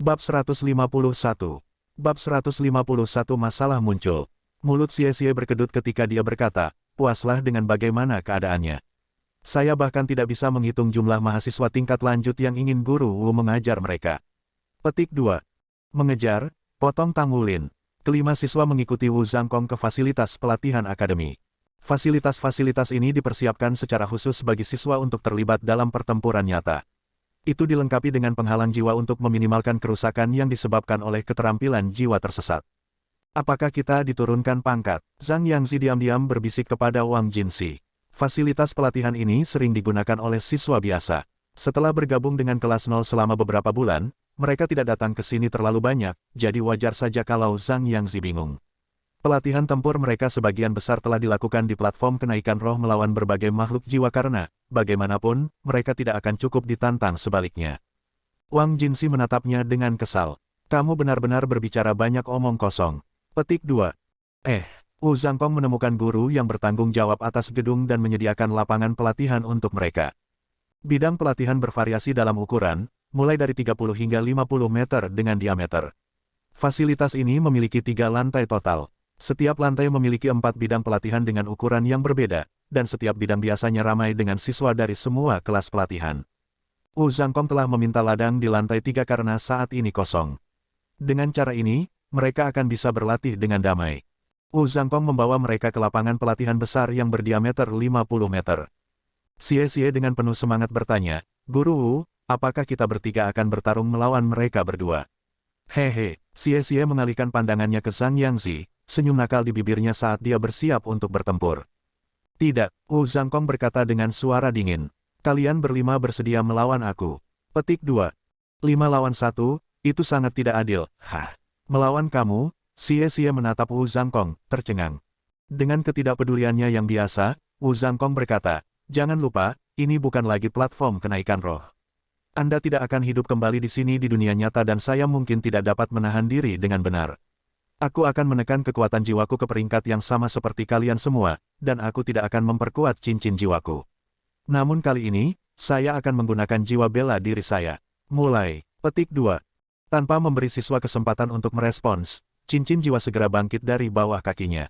Bab 151. Bab 151 masalah muncul. Mulut Xie berkedut ketika dia berkata, puaslah dengan bagaimana keadaannya. Saya bahkan tidak bisa menghitung jumlah mahasiswa tingkat lanjut yang ingin Guru Wu mengajar mereka. Petik 2. Mengejar, potong Tang Wulin. Kelima siswa mengikuti Wu Zhangkong ke fasilitas pelatihan akademi. Fasilitas-fasilitas ini dipersiapkan secara khusus bagi siswa untuk terlibat dalam pertempuran nyata. Itu dilengkapi dengan penghalang jiwa untuk meminimalkan kerusakan yang disebabkan oleh keterampilan jiwa tersesat. Apakah kita diturunkan pangkat? Zhang Yangzi diam-diam berbisik kepada Wang Jinxi. Fasilitas pelatihan ini sering digunakan oleh siswa biasa. Setelah bergabung dengan kelas 0 selama beberapa bulan, mereka tidak datang ke sini terlalu banyak, jadi wajar saja kalau Zhang Yangzi bingung. Pelatihan tempur mereka sebagian besar telah dilakukan di platform kenaikan roh melawan berbagai makhluk jiwa karena, bagaimanapun, mereka tidak akan cukup ditantang sebaliknya. Wang Jinxi menatapnya dengan kesal. Kamu benar-benar berbicara banyak omong kosong. Petik 2. Wu Zhangkong menemukan guru yang bertanggung jawab atas gedung dan menyediakan lapangan pelatihan untuk mereka. Bidang pelatihan bervariasi dalam ukuran, mulai dari 30 hingga 50 meter dengan diameter. Fasilitas ini memiliki 3 lantai total. Setiap lantai memiliki 4 bidang pelatihan dengan ukuran yang berbeda, dan setiap bidang biasanya ramai dengan siswa dari semua kelas pelatihan. Wu Zhangkong telah meminta ladang di lantai 3 karena saat ini kosong. Dengan cara ini, mereka akan bisa berlatih dengan damai. Wu Zhangkong membawa mereka ke lapangan pelatihan besar yang berdiameter 50 meter. Xie dengan penuh semangat bertanya, Guru Wu, apakah kita bertiga akan bertarung melawan mereka berdua? Hehe, Xie mengalihkan pandangannya ke Zhang Yangzi. Senyum nakal di bibirnya saat dia bersiap untuk bertempur. Tidak, Wu Zhangkong berkata dengan suara dingin. Kalian berlima bersedia melawan aku. Petik 2. 5 lawan 1, itu sangat tidak adil. Hah? Melawan kamu? Xie menatap Wu Zhangkong, tercengang. Dengan ketidakpeduliannya yang biasa, Wu Zhangkong berkata, jangan lupa, ini bukan lagi platform kenaikan roh. Anda tidak akan hidup kembali di sini di dunia nyata dan saya mungkin tidak dapat menahan diri dengan benar. Aku akan menekan kekuatan jiwaku ke peringkat yang sama seperti kalian semua, dan aku tidak akan memperkuat cincin jiwaku. Namun kali ini, saya akan menggunakan jiwa bela diri saya. Mulai. Petik 2. Tanpa memberi siswa kesempatan untuk merespons, cincin jiwa segera bangkit dari bawah kakinya.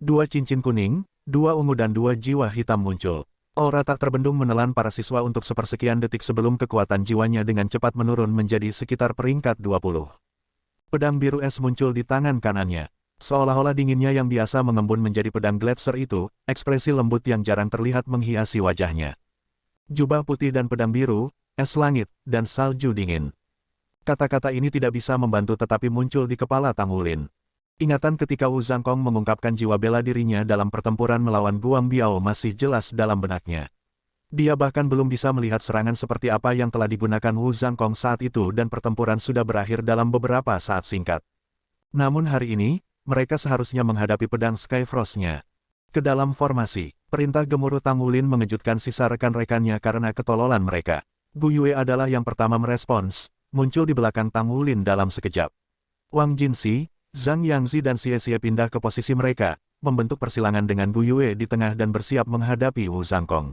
2 cincin kuning, 2 ungu dan 2 jiwa hitam muncul. Aura tak terbendung menelan para siswa untuk sepersekian detik sebelum kekuatan jiwanya dengan cepat menurun menjadi sekitar peringkat 20. Pedang biru es muncul di tangan kanannya. Seolah-olah dinginnya yang biasa mengembun menjadi pedang gletser itu, ekspresi lembut yang jarang terlihat menghiasi wajahnya. Jubah putih dan pedang biru, es langit, dan salju dingin. Kata-kata ini tidak bisa membantu tetapi muncul di kepala Tang Wulin. Ingatan ketika Wu Zhangkong mengungkapkan jiwa bela dirinya dalam pertempuran melawan Guang Biao masih jelas dalam benaknya. Dia bahkan belum bisa melihat serangan seperti apa yang telah digunakan Wu Zhangkong saat itu dan pertempuran sudah berakhir dalam beberapa saat singkat. Namun hari ini, mereka seharusnya menghadapi pedang Skyfrost-nya. Ke dalam formasi, perintah gemuruh Tang Wulin mengejutkan sisa rekan-rekannya karena ketololan mereka. Gu Yue adalah yang pertama merespons, muncul di belakang Tang Wulin dalam sekejap. Wang Jinxi, Zhang Yangzi dan Xie pindah ke posisi mereka, membentuk persilangan dengan Gu Yue di tengah dan bersiap menghadapi Wu Zhangkong.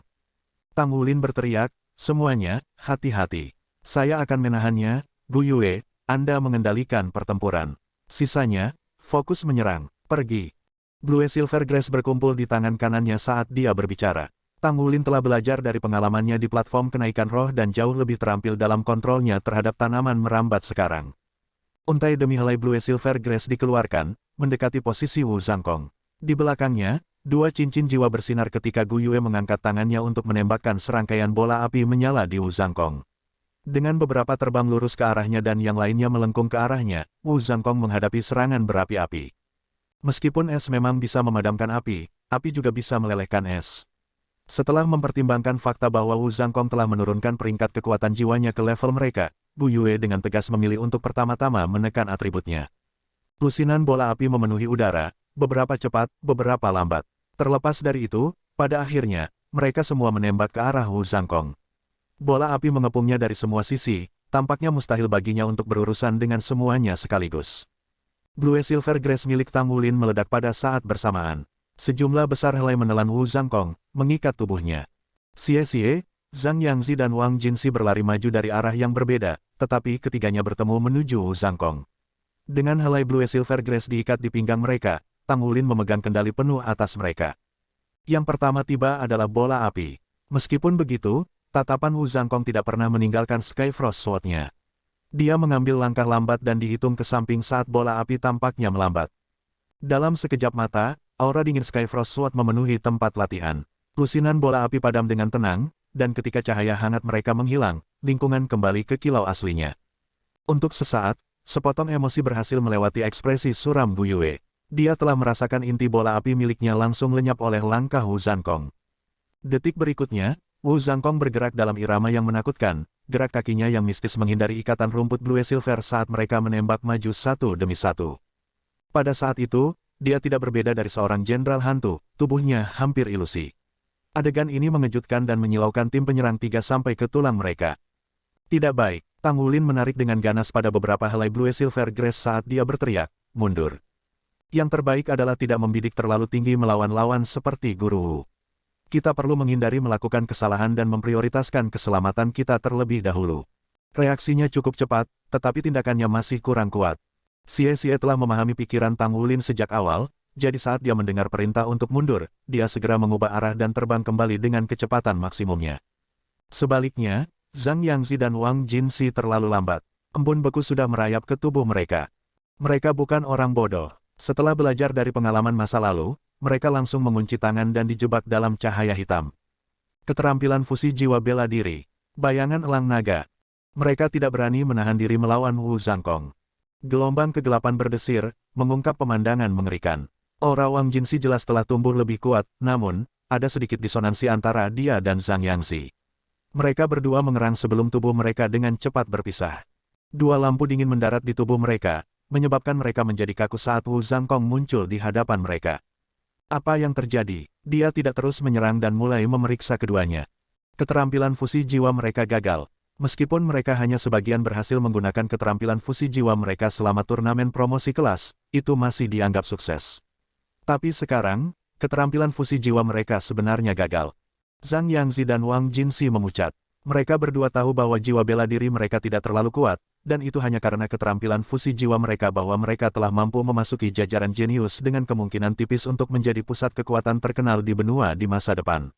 Tang Wulin berteriak, semuanya, hati-hati. Saya akan menahannya, Gu Yue, Anda mengendalikan pertempuran. Sisanya, fokus menyerang, pergi. Blue Silver Grace berkumpul di tangan kanannya saat dia berbicara. Tang Wulin telah belajar dari pengalamannya di platform kenaikan roh dan jauh lebih terampil dalam kontrolnya terhadap tanaman merambat sekarang. Untai demi helai Blue Silver Grace dikeluarkan, mendekati posisi Wu Zhangkong. Di belakangnya, 2 cincin jiwa bersinar ketika Gu Yue mengangkat tangannya untuk menembakkan serangkaian bola api menyala di Wu Zhangkong. Dengan beberapa terbang lurus ke arahnya dan yang lainnya melengkung ke arahnya, Wu Zhangkong menghadapi serangan berapi-api. Meskipun es memang bisa memadamkan api juga bisa melelehkan es. Setelah mempertimbangkan fakta bahwa Wu Zhangkong telah menurunkan peringkat kekuatan jiwanya ke level mereka, Gu Yue dengan tegas memilih untuk pertama-tama menekan atributnya. Lusinan bola api memenuhi udara, beberapa cepat, beberapa lambat. Terlepas dari itu, pada akhirnya, mereka semua menembak ke arah Wu Zhangkong. Bola api mengepungnya dari semua sisi, tampaknya mustahil baginya untuk berurusan dengan semuanya sekaligus. Blue Silver Grace milik Tang Wulin meledak pada saat bersamaan. Sejumlah besar helai menelan Wu Zhangkong, mengikat tubuhnya. Xie, Zhang Yangzi dan Wang Jinsi berlari maju dari arah yang berbeda, tetapi ketiganya bertemu menuju Wu Zhangkong. Dengan helai Blue Silver Grace diikat di pinggang mereka, Tang Wulin memegang kendali penuh atas mereka. Yang pertama tiba adalah bola api. Meskipun begitu, tatapan Wu Zhangkong tidak pernah meninggalkan Skyfrost Sword-nya. Dia mengambil langkah lambat dan dihitung ke samping saat bola api tampaknya melambat. Dalam sekejap mata, aura dingin Skyfrost Sword memenuhi tempat latihan. Lusinan bola api padam dengan tenang, dan ketika cahaya hangat mereka menghilang, lingkungan kembali ke kilau aslinya. Untuk sesaat, sepotong emosi berhasil melewati ekspresi suram Gu Yue. Dia telah merasakan inti bola api miliknya langsung lenyap oleh langkah Wu Zhangkong. Detik berikutnya, Wu Zhangkong bergerak dalam irama yang menakutkan, gerak kakinya yang mistis menghindari ikatan rumput Blue Silver saat mereka menembak maju satu demi satu. Pada saat itu, dia tidak berbeda dari seorang jenderal hantu, tubuhnya hampir ilusi. Adegan ini mengejutkan dan menyilaukan tim penyerang 3 sampai ke tulang mereka. Tidak baik, Tang Wulin menarik dengan ganas pada beberapa helai Blue Silver Grace saat dia berteriak, mundur. Yang terbaik adalah tidak membidik terlalu tinggi melawan lawan seperti Guru Wu. Kita perlu menghindari melakukan kesalahan dan memprioritaskan keselamatan kita terlebih dahulu. Reaksinya cukup cepat, tetapi tindakannya masih kurang kuat. Xie telah memahami pikiran Tang Wulin sejak awal, jadi saat dia mendengar perintah untuk mundur, dia segera mengubah arah dan terbang kembali dengan kecepatan maksimumnya. Sebaliknya, Zhang Yangzi dan Wang Jinsi terlalu lambat. Embun beku sudah merayap ke tubuh mereka. Mereka bukan orang bodoh. Setelah belajar dari pengalaman masa lalu, mereka langsung mengunci tangan dan dijebak dalam cahaya hitam. Keterampilan fusi jiwa bela diri. Bayangan elang naga. Mereka tidak berani menahan diri melawan Wu Zhangkong. Gelombang kegelapan berdesir, mengungkap pemandangan mengerikan. Aura Wang Jinsi jelas telah tumbuh lebih kuat, namun, ada sedikit disonansi antara dia dan Zhang Yangzi. Mereka berdua mengerang sebelum tubuh mereka dengan cepat berpisah. Dua lampu dingin mendarat di tubuh mereka, menyebabkan mereka menjadi kaku saat Wu Zhangkong muncul di hadapan mereka. Apa yang terjadi? Dia tidak terus menyerang dan mulai memeriksa keduanya. Keterampilan fusi jiwa mereka gagal. Meskipun mereka hanya sebagian berhasil menggunakan keterampilan fusi jiwa mereka selama turnamen promosi kelas, itu masih dianggap sukses. Tapi sekarang, keterampilan fusi jiwa mereka sebenarnya gagal. Zhang Yangzi dan Wang Jinsi memucat. Mereka berdua tahu bahwa jiwa bela diri mereka tidak terlalu kuat, dan itu hanya karena keterampilan fusi jiwa mereka bahwa mereka telah mampu memasuki jajaran jenius dengan kemungkinan tipis untuk menjadi pusat kekuatan terkenal di benua di masa depan.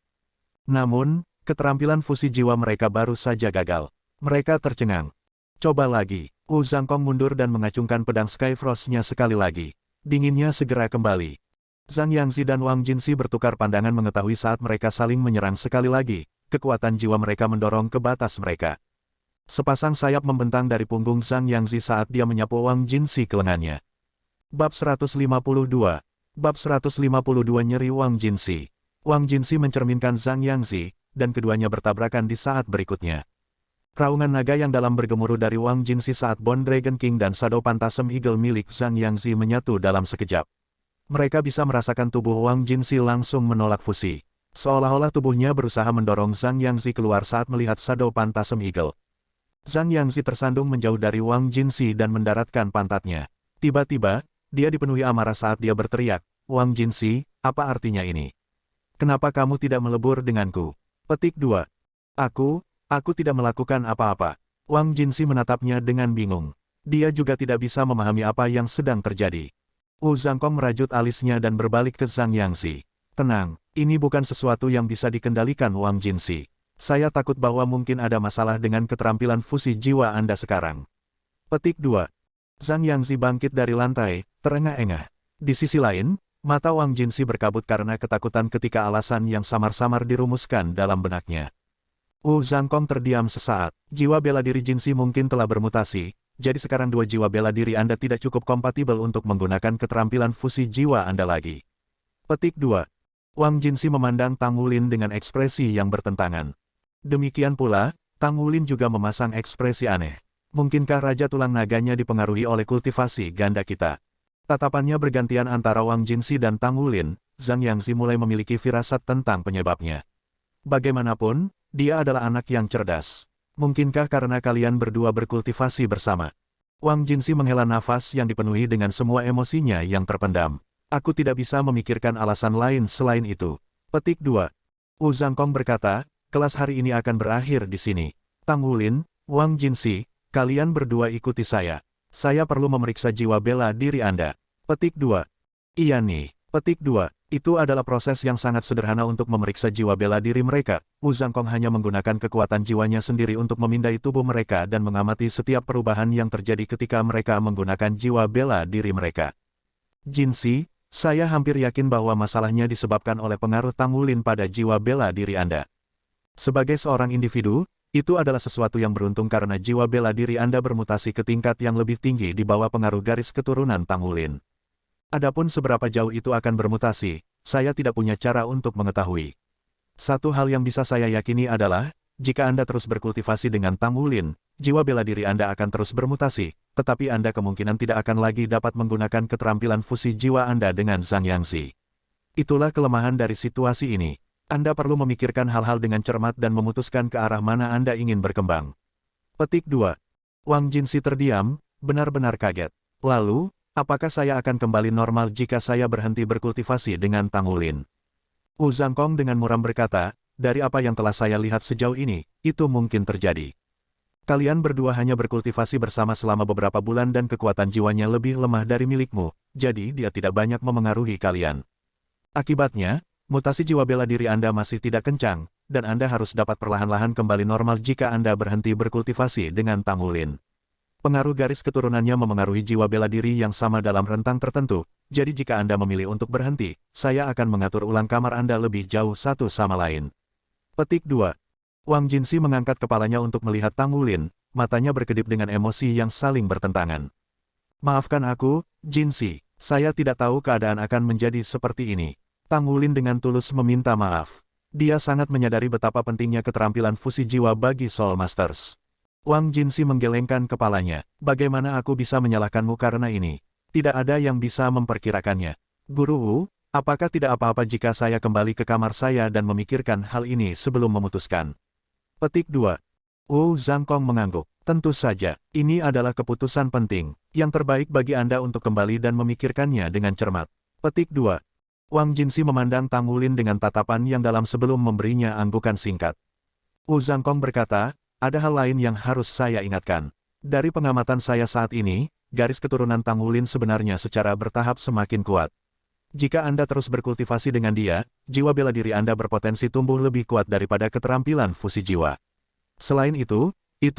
Namun, keterampilan fusi jiwa mereka baru saja gagal. Mereka tercengang. Coba lagi. Wu Zhangkong mundur dan mengacungkan pedang Skyfrost-nya sekali lagi. Dinginnya segera kembali. Zhang Yangzi dan Wang Jinsi bertukar pandangan mengetahui saat mereka saling menyerang sekali lagi, kekuatan jiwa mereka mendorong ke batas mereka. Sepasang sayap membentang dari punggung Zhang Yangzi saat dia menyapu Wang Jinsi ke lengannya. Bab 152. Bab 152 nyeri Wang Jinsi. Wang Jinsi mencerminkan Zhang Yangzi, dan keduanya bertabrakan di saat berikutnya. Raungan naga yang dalam bergemuruh dari Wang Jinsi saat Bone Dragon King dan Shadow Phantasm Eagle milik Zhang Yangzi menyatu dalam sekejap. Mereka bisa merasakan tubuh Wang Jinsi langsung menolak fusi. Seolah-olah tubuhnya berusaha mendorong Zhang Yangzi keluar saat melihat Shadow Phantasm Eagle. Zhang Yangzi tersandung menjauh dari Wang Jinsi dan mendaratkan pantatnya. Tiba-tiba, dia dipenuhi amarah saat dia berteriak, Wang Jinsi, apa artinya ini? Kenapa kamu tidak melebur denganku? Petik 2. Aku tidak melakukan apa-apa. Wang Jinsi menatapnya dengan bingung. Dia juga tidak bisa memahami apa yang sedang terjadi. Wu Zhangkong merajut alisnya dan berbalik ke Zhang Yangzi. Tenang, ini bukan sesuatu yang bisa dikendalikan Wang Jinsi. Saya takut bahwa mungkin ada masalah dengan keterampilan fusi jiwa Anda sekarang. Petik 2. Zhang Yangzi bangkit dari lantai, terengah-engah. Di sisi lain, mata Wang Jinsi berkabut karena ketakutan ketika alasan yang samar-samar dirumuskan dalam benaknya. Wu Zhangkong terdiam sesaat. Jiwa bela diri Jinsi mungkin telah bermutasi, jadi sekarang dua jiwa bela diri Anda tidak cukup kompatibel untuk menggunakan keterampilan fusi jiwa Anda lagi. Petik 2. Wang Jinsi memandang Tang Wulin dengan ekspresi yang bertentangan. Demikian pula, Tang Wulin juga memasang ekspresi aneh. Mungkinkah Raja Tulang Naganya dipengaruhi oleh kultivasi ganda kita? Tatapannya bergantian antara Wang Jinsi dan Tang Wulin. Zhang Yangzi mulai memiliki firasat tentang penyebabnya. Bagaimanapun, dia adalah anak yang cerdas. Mungkinkah karena kalian berdua berkultivasi bersama? Wang Jinsi menghela nafas yang dipenuhi dengan semua emosinya yang terpendam. Aku tidak bisa memikirkan alasan lain selain itu. Petik 2. Wu Zhangkong berkata, kelas hari ini akan berakhir di sini. Tang Wulin, Wang Jinsi, kalian berdua ikuti saya. Saya perlu memeriksa jiwa bela diri Anda. Petik 2. Iya nih. Petik 2. Itu adalah proses yang sangat sederhana untuk memeriksa jiwa bela diri mereka. Wu Zhangkong hanya menggunakan kekuatan jiwanya sendiri untuk memindai tubuh mereka dan mengamati setiap perubahan yang terjadi ketika mereka menggunakan jiwa bela diri mereka. Jinsi, saya hampir yakin bahwa masalahnya disebabkan oleh pengaruh Tang Wulin pada jiwa bela diri Anda. Sebagai seorang individu, itu adalah sesuatu yang beruntung karena jiwa bela diri Anda bermutasi ke tingkat yang lebih tinggi di bawah pengaruh garis keturunan Tang Wulin. Adapun seberapa jauh itu akan bermutasi, saya tidak punya cara untuk mengetahui. Satu hal yang bisa saya yakini adalah, jika Anda terus berkultivasi dengan Tang Wulin, jiwa bela diri Anda akan terus bermutasi, tetapi Anda kemungkinan tidak akan lagi dapat menggunakan keterampilan fusi jiwa Anda dengan Zhang Yangzi. Itulah kelemahan dari situasi ini. Anda perlu memikirkan hal-hal dengan cermat dan memutuskan ke arah mana Anda ingin berkembang. Petik 2. Wang Jinsi terdiam, benar-benar kaget. Lalu, apakah saya akan kembali normal jika saya berhenti berkultivasi dengan Tang Wulin? Wu Zhangkong dengan muram berkata, dari apa yang telah saya lihat sejauh ini, itu mungkin terjadi. Kalian berdua hanya berkultivasi bersama selama beberapa bulan dan kekuatan jiwanya lebih lemah dari milikmu, jadi dia tidak banyak memengaruhi kalian. Akibatnya, mutasi jiwa bela diri Anda masih tidak kencang, dan Anda harus dapat perlahan-lahan kembali normal jika Anda berhenti berkultivasi dengan Tang Wulin. Pengaruh garis keturunannya memengaruhi jiwa bela diri yang sama dalam rentang tertentu, jadi jika Anda memilih untuk berhenti, saya akan mengatur ulang kamar Anda lebih jauh satu sama lain. Petik 2. Wang Jinsi mengangkat kepalanya untuk melihat Tang Wulin, matanya berkedip dengan emosi yang saling bertentangan. Maafkan aku, Jinsi, saya tidak tahu keadaan akan menjadi seperti ini. Tang Wulin dengan tulus meminta maaf. Dia sangat menyadari betapa pentingnya keterampilan fusi jiwa bagi Soul Masters. Wang Jinsi menggelengkan kepalanya. Bagaimana aku bisa menyalahkanmu karena ini? Tidak ada yang bisa memperkirakannya. Guru Wu, apakah tidak apa-apa jika saya kembali ke kamar saya dan memikirkan hal ini sebelum memutuskan? Petik 2. Wu Zhangkong mengangguk. Tentu saja, ini adalah keputusan penting, yang terbaik bagi Anda untuk kembali dan memikirkannya dengan cermat. Petik 2. Wang Jinsi memandang Tang Wulin dengan tatapan yang dalam sebelum memberinya anggukan singkat. Wu Zhangkong berkata, ada hal lain yang harus saya ingatkan. Dari pengamatan saya saat ini, garis keturunan Tang Wulin sebenarnya secara bertahap semakin kuat. Jika Anda terus berkultivasi dengan dia, jiwa bela diri Anda berpotensi tumbuh lebih kuat daripada keterampilan fusi jiwa. Selain itu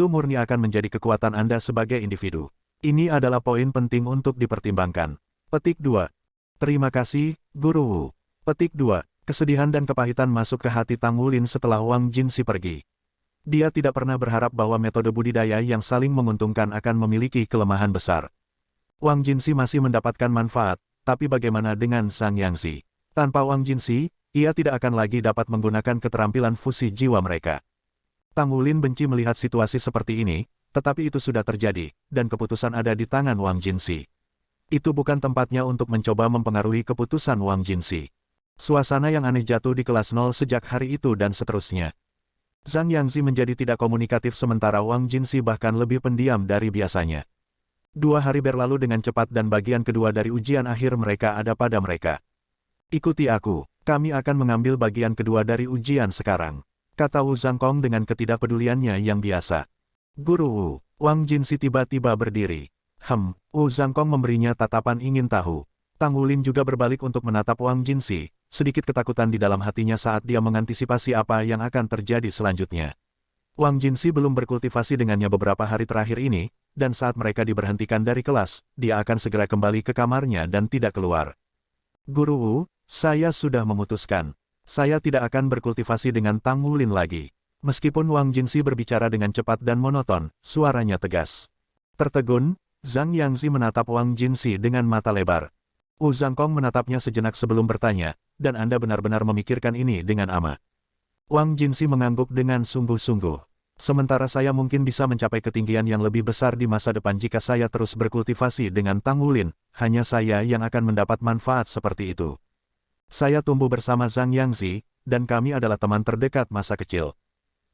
murni akan menjadi kekuatan Anda sebagai individu. Ini adalah poin penting untuk dipertimbangkan. Petik 2. Terima kasih, Guru Wu. Petik 2. Kesedihan dan kepahitan masuk ke hati Tang Wulin setelah Wang Jinsi pergi. Dia tidak pernah berharap bahwa metode budidaya yang saling menguntungkan akan memiliki kelemahan besar. Wang Jinsi masih mendapatkan manfaat, tapi bagaimana dengan Zhang Yangzi? Tanpa Wang Jinsi, ia tidak akan lagi dapat menggunakan keterampilan fusi jiwa mereka. Tang Wulin benci melihat situasi seperti ini, tetapi itu sudah terjadi, dan keputusan ada di tangan Wang Jinsi. Itu bukan tempatnya untuk mencoba mempengaruhi keputusan Wang Jinsi. Suasana yang aneh jatuh di kelas 0 sejak hari itu dan seterusnya. Zhang Yangzi menjadi tidak komunikatif sementara Wang Jinsi bahkan lebih pendiam dari biasanya. 2 hari berlalu dengan cepat dan bagian kedua dari ujian akhir mereka ada pada mereka. Ikuti aku, kami akan mengambil bagian kedua dari ujian sekarang, kata Wu Zhangkong dengan ketidakpeduliannya yang biasa. Guru Wu, Wang Jinsi tiba-tiba berdiri. Wu Zhangkong memberinya tatapan ingin tahu. Tang Wulin juga berbalik untuk menatap Wang Jinsi. Sedikit ketakutan di dalam hatinya saat dia mengantisipasi apa yang akan terjadi selanjutnya. Wang Jinsi belum berkultivasi dengannya beberapa hari terakhir ini, dan saat mereka diberhentikan dari kelas, dia akan segera kembali ke kamarnya dan tidak keluar. Guru Wu, saya sudah memutuskan. Saya tidak akan berkultivasi dengan Tang Wulin lagi. Meskipun Wang Jinsi berbicara dengan cepat dan monoton, suaranya tegas. Tertegun, Zhang Yangzi menatap Wang Jinsi dengan mata lebar. Wu Zhangkong menatapnya sejenak sebelum bertanya, dan Anda benar-benar memikirkan ini dengan amat. Wang Jinsi mengangguk dengan sungguh-sungguh. Sementara saya mungkin bisa mencapai ketinggian yang lebih besar di masa depan jika saya terus berkultivasi dengan Tang Wulin, hanya saya yang akan mendapat manfaat seperti itu. Saya tumbuh bersama Zhang Yangzi, dan kami adalah teman terdekat masa kecil.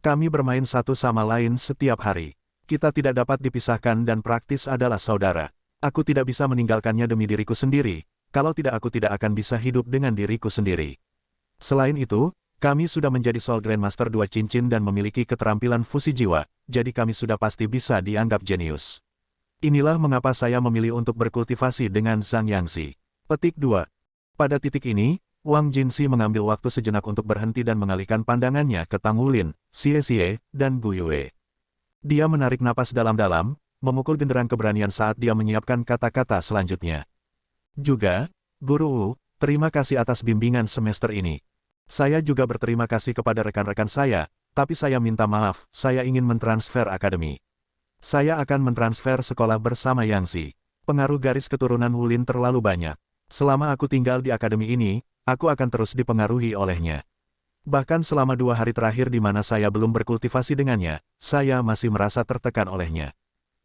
Kami bermain satu sama lain setiap hari. Kita tidak dapat dipisahkan dan praktis adalah saudara. Aku tidak bisa meninggalkannya demi diriku sendiri. Kalau tidak aku tidak akan bisa hidup dengan diriku sendiri. Selain itu, Kami sudah menjadi Soul Grandmaster 2 cincin dan memiliki keterampilan fusi jiwa, jadi kami sudah pasti bisa dianggap jenius. Inilah mengapa saya memilih untuk berkultivasi dengan Zhang Yangzi. Petik 2. Pada titik ini, Wang Jinsi mengambil waktu sejenak untuk berhenti dan mengalihkan pandangannya ke Tang Wulin, Xie Xie, dan Gu Yue. Dia menarik napas dalam-dalam, memukul genderang keberanian saat dia menyiapkan kata-kata selanjutnya. Juga, Guru Wu, terima kasih atas bimbingan semester ini. Saya juga berterima kasih kepada rekan-rekan saya, tapi saya minta maaf, saya ingin mentransfer akademi. Saya akan mentransfer sekolah bersama Yangzi. Pengaruh garis keturunan Wulin terlalu banyak. Selama aku tinggal di akademi ini, aku akan terus dipengaruhi olehnya. Bahkan selama 2 hari terakhir di mana saya belum berkultivasi dengannya, saya masih merasa tertekan olehnya.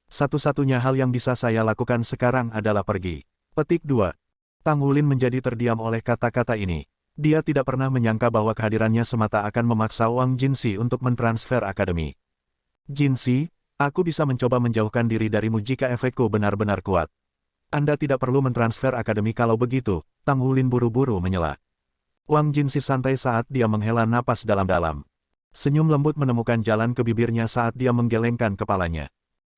Satu-satunya hal yang bisa saya lakukan sekarang adalah pergi. Petik 2. Tang Wulin menjadi terdiam oleh kata-kata ini. Dia tidak pernah menyangka bahwa kehadirannya semata akan memaksa Wang Jinsi untuk mentransfer akademi. Jinsi, aku bisa mencoba menjauhkan diri darimu jika efekku benar-benar kuat. Anda tidak perlu mentransfer akademi kalau begitu, Tang Wulin buru-buru menyela. Wang Jinsi santai saat dia menghela napas dalam-dalam. Senyum lembut menemukan jalan ke bibirnya saat dia menggelengkan kepalanya.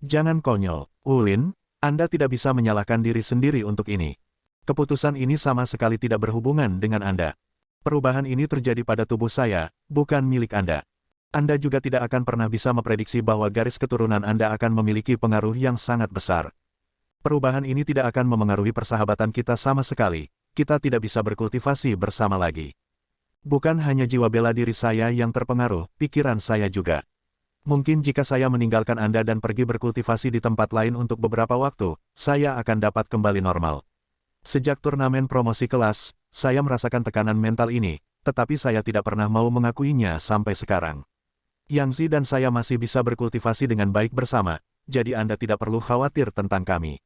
Jangan konyol, Wulin, Anda tidak bisa menyalahkan diri sendiri untuk ini. Keputusan ini sama sekali tidak berhubungan dengan Anda. Perubahan ini terjadi pada tubuh saya, bukan milik Anda. Anda juga tidak akan pernah bisa memprediksi bahwa garis keturunan Anda akan memiliki pengaruh yang sangat besar. Perubahan ini tidak akan memengaruhi persahabatan kita sama sekali, kita tidak bisa berkultivasi bersama lagi. Bukan hanya jiwa bela diri saya yang terpengaruh, pikiran saya juga. Mungkin jika saya meninggalkan Anda dan pergi berkultivasi di tempat lain untuk beberapa waktu, saya akan dapat kembali normal. Sejak turnamen promosi kelas, saya merasakan tekanan mental ini, tetapi saya tidak pernah mau mengakuinya sampai sekarang. Yangzi dan saya masih bisa berkultivasi dengan baik bersama, jadi Anda tidak perlu khawatir tentang kami.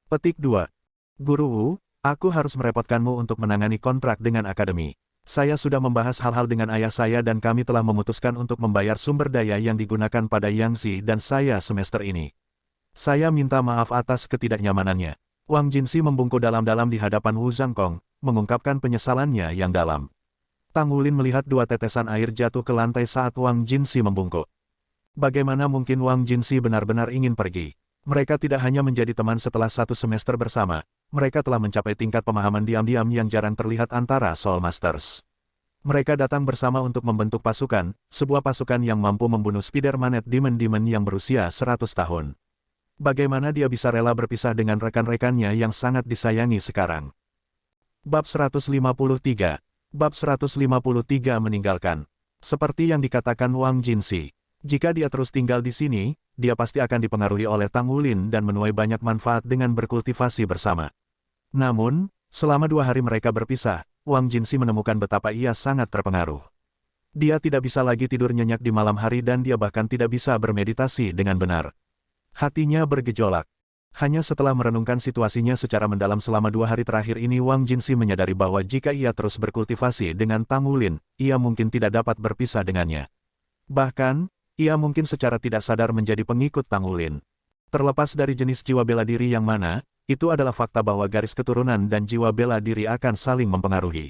Petik 2. Guru Wu, aku harus merepotkanmu untuk menangani kontrak dengan akademi. Saya sudah membahas hal-hal dengan ayah saya dan kami telah memutuskan untuk membayar sumber daya yang digunakan pada Yangzi dan saya semester ini. Saya minta maaf atas ketidaknyamanannya. Wang Jinsi membungkuk dalam-dalam di hadapan Wu Zhangkong, mengungkapkan penyesalannya yang dalam. Tang Wulin melihat 2 tetesan air jatuh ke lantai saat Wang Jinsi membungkuk. Bagaimana mungkin Wang Jinsi benar-benar ingin pergi? Mereka tidak hanya menjadi teman setelah 1 semester bersama, mereka telah mencapai tingkat pemahaman diam-diam yang jarang terlihat antara Soul Masters. Mereka datang bersama untuk membentuk pasukan, sebuah pasukan yang mampu membunuh Spider-Man Demon yang berusia 100 tahun. Bagaimana dia bisa rela berpisah dengan rekan-rekannya yang sangat disayangi sekarang? Bab 153. Bab 153 meninggalkan. Seperti yang dikatakan Wang Jinsi, jika dia terus tinggal di sini, dia pasti akan dipengaruhi oleh Tang Wulin dan menuai banyak manfaat dengan berkultivasi bersama. Namun, selama 2 hari mereka berpisah, Wang Jinsi menemukan betapa ia sangat terpengaruh. Dia tidak bisa lagi tidur nyenyak di malam hari dan dia bahkan tidak bisa bermeditasi dengan benar. Hatinya bergejolak. Hanya setelah merenungkan situasinya secara mendalam selama 2 hari terakhir ini Wang Jinsi menyadari bahwa jika ia terus berkultivasi dengan Tang Wulin, ia mungkin tidak dapat berpisah dengannya. Bahkan, ia mungkin secara tidak sadar menjadi pengikut Tang Wulin. Terlepas dari jenis jiwa bela diri yang mana, itu adalah fakta bahwa garis keturunan dan jiwa bela diri akan saling mempengaruhi.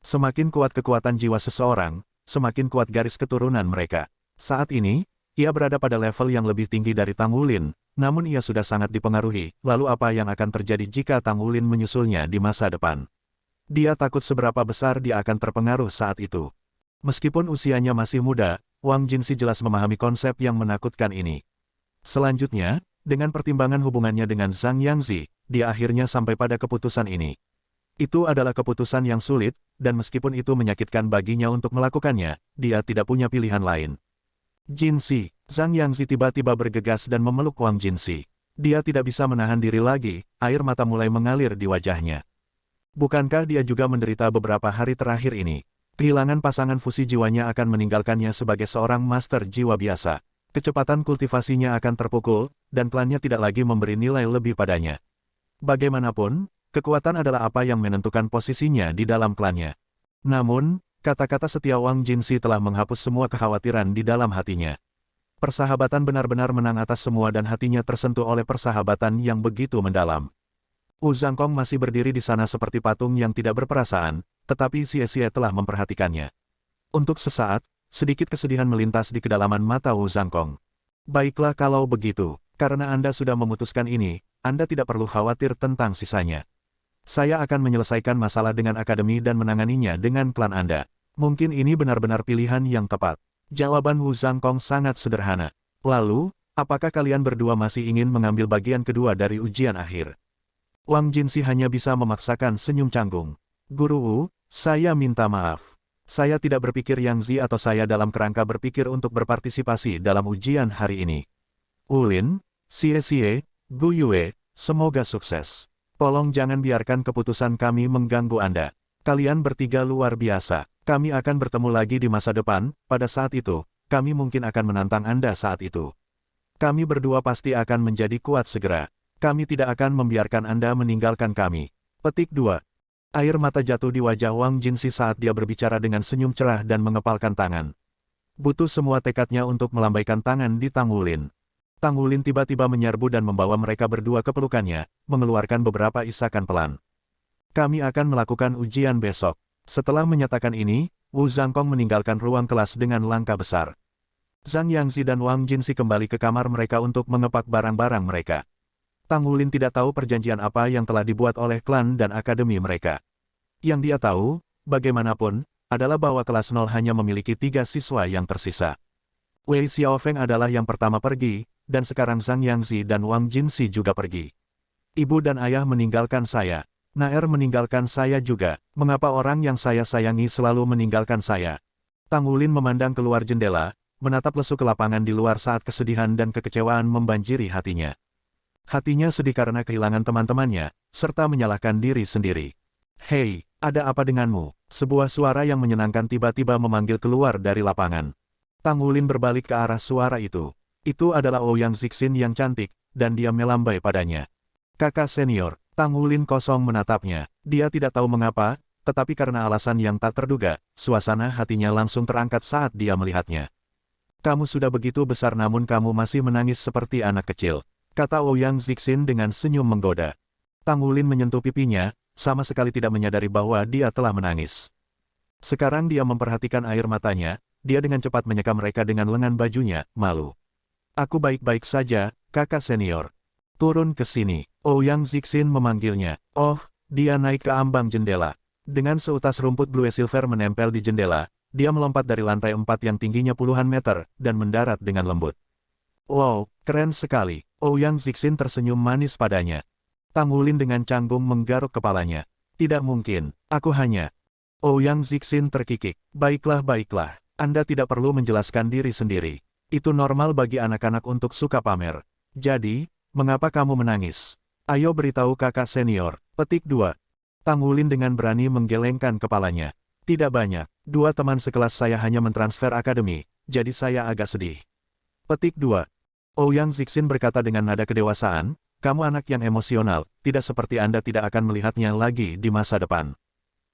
Semakin kuat kekuatan jiwa seseorang, semakin kuat garis keturunan mereka. Saat ini, ia berada pada level yang lebih tinggi dari Tang Wulin, namun ia sudah sangat dipengaruhi. Lalu apa yang akan terjadi jika Tang Wulin menyusulnya di masa depan? Dia takut seberapa besar dia akan terpengaruh saat itu. Meskipun usianya masih muda, Wang Jinsi jelas memahami konsep yang menakutkan ini. Selanjutnya, dengan pertimbangan hubungannya dengan Zhang Yangzi, dia akhirnya sampai pada keputusan ini. Itu adalah keputusan yang sulit, dan meskipun itu menyakitkan baginya untuk melakukannya, dia tidak punya pilihan lain. Jinsi, Zhang Yangzi tiba-tiba bergegas dan memeluk Wang Jinsi. Dia tidak bisa menahan diri lagi, air mata mulai mengalir di wajahnya. Bukankah dia juga menderita beberapa hari terakhir ini? Kehilangan pasangan fusi jiwanya akan meninggalkannya sebagai seorang master jiwa biasa. Kecepatan kultivasinya akan terpukul, dan klannya tidak lagi memberi nilai lebih padanya. Bagaimanapun, kekuatan adalah apa yang menentukan posisinya di dalam klannya. Namun, kata-kata setia Wang Jinsi telah menghapus semua kekhawatiran di dalam hatinya. Persahabatan benar-benar menang atas semua dan hatinya tersentuh oleh persahabatan yang begitu mendalam. Wu Zhangkong masih berdiri di sana seperti patung yang tidak berperasaan, tetapi Xie Xie telah memperhatikannya. Untuk sesaat, sedikit kesedihan melintas di kedalaman mata Wu Zhangkong. Baiklah kalau begitu, karena Anda sudah memutuskan ini, Anda tidak perlu khawatir tentang sisanya. Saya akan menyelesaikan masalah dengan akademi dan menanganinya dengan klan Anda. Mungkin ini benar-benar pilihan yang tepat. Jawaban Wu Zhangkong sangat sederhana. Lalu, apakah kalian berdua masih ingin mengambil bagian kedua dari ujian akhir? Wang Jinsi hanya bisa memaksakan senyum canggung. Guru Wu, saya minta maaf. Saya tidak berpikir Yang Zi atau saya dalam kerangka berpikir untuk berpartisipasi dalam ujian hari ini. Ulin, Xie, Gu Yue, semoga sukses. Tolong jangan biarkan keputusan kami mengganggu Anda. Kalian bertiga luar biasa. Kami akan bertemu lagi di masa depan, pada saat itu, kami mungkin akan menantang Anda saat itu. Kami berdua pasti akan menjadi kuat segera. Kami tidak akan membiarkan Anda meninggalkan kami. Petik 2. Air mata jatuh di wajah Wang Jinsi saat dia berbicara dengan senyum cerah dan mengepalkan tangan. Butuh semua tekadnya untuk melambaikan tangan di Tang Wulin. Tang Wulin tiba-tiba menyerbu dan membawa mereka berdua ke pelukannya, mengeluarkan beberapa isakan pelan. Kami akan melakukan ujian besok. Setelah menyatakan ini, Wu Zhangkong meninggalkan ruang kelas dengan langkah besar. Zhang Yangzi dan Wang Jinsi kembali ke kamar mereka untuk mengepak barang-barang mereka. Tang Wulin tidak tahu perjanjian apa yang telah dibuat oleh klan dan akademi mereka. Yang dia tahu, bagaimanapun, adalah bahwa kelas 0 hanya memiliki 3 siswa yang tersisa. Wei Xiaofeng adalah yang pertama pergi, dan sekarang Zhang Yangzi dan Wang Jinsi juga pergi. Ibu dan ayah meninggalkan saya. Naer meninggalkan saya juga. Mengapa orang yang saya sayangi selalu meninggalkan saya? Tang Wulin memandang keluar jendela, menatap lesu ke lapangan di luar saat kesedihan dan kekecewaan membanjiri hatinya. Hatinya sedih karena kehilangan teman-temannya, serta menyalahkan diri sendiri. Hei, ada apa denganmu? Sebuah suara yang menyenangkan tiba-tiba memanggil keluar dari lapangan. Tang Wulin berbalik ke arah suara itu. Itu adalah Ouyang Zixin yang cantik, dan dia melambai padanya. Kakak senior, Tang Wulin kosong menatapnya. Dia tidak tahu mengapa, tetapi karena alasan yang tak terduga, suasana hatinya langsung terangkat saat dia melihatnya. Kamu sudah begitu besar namun kamu masih menangis seperti anak kecil, kata Ouyang Zixin dengan senyum menggoda. Tang Wulin menyentuh pipinya, sama sekali tidak menyadari bahwa dia telah menangis. Sekarang dia memperhatikan air matanya, dia dengan cepat menyeka mereka dengan lengan bajunya, malu. Aku baik-baik saja, kakak senior. Turun ke sini. Ouyang Zixin memanggilnya. Oh, dia naik ke ambang jendela. Dengan seutas rumput blue silver menempel di jendela, dia melompat dari lantai 4 yang tingginya puluhan meter, dan mendarat dengan lembut. Wow, keren sekali. Ouyang Zixin tersenyum manis padanya. Tang Wulin dengan canggung menggaruk kepalanya. Tidak mungkin, aku hanya... Ouyang Zixin terkikik. Baiklah. Anda tidak perlu menjelaskan diri sendiri. Itu normal bagi anak-anak untuk suka pamer. Jadi, mengapa kamu menangis? Ayo beritahu kakak senior. Petik 2. Tang Wulin dengan berani menggelengkan kepalanya. Tidak banyak. 2 teman sekelas saya hanya mentransfer akademi, jadi saya agak sedih. Petik 2. Ouyang Zixin berkata dengan nada kedewasaan, kamu anak yang emosional, tidak seperti Anda tidak akan melihatnya lagi di masa depan.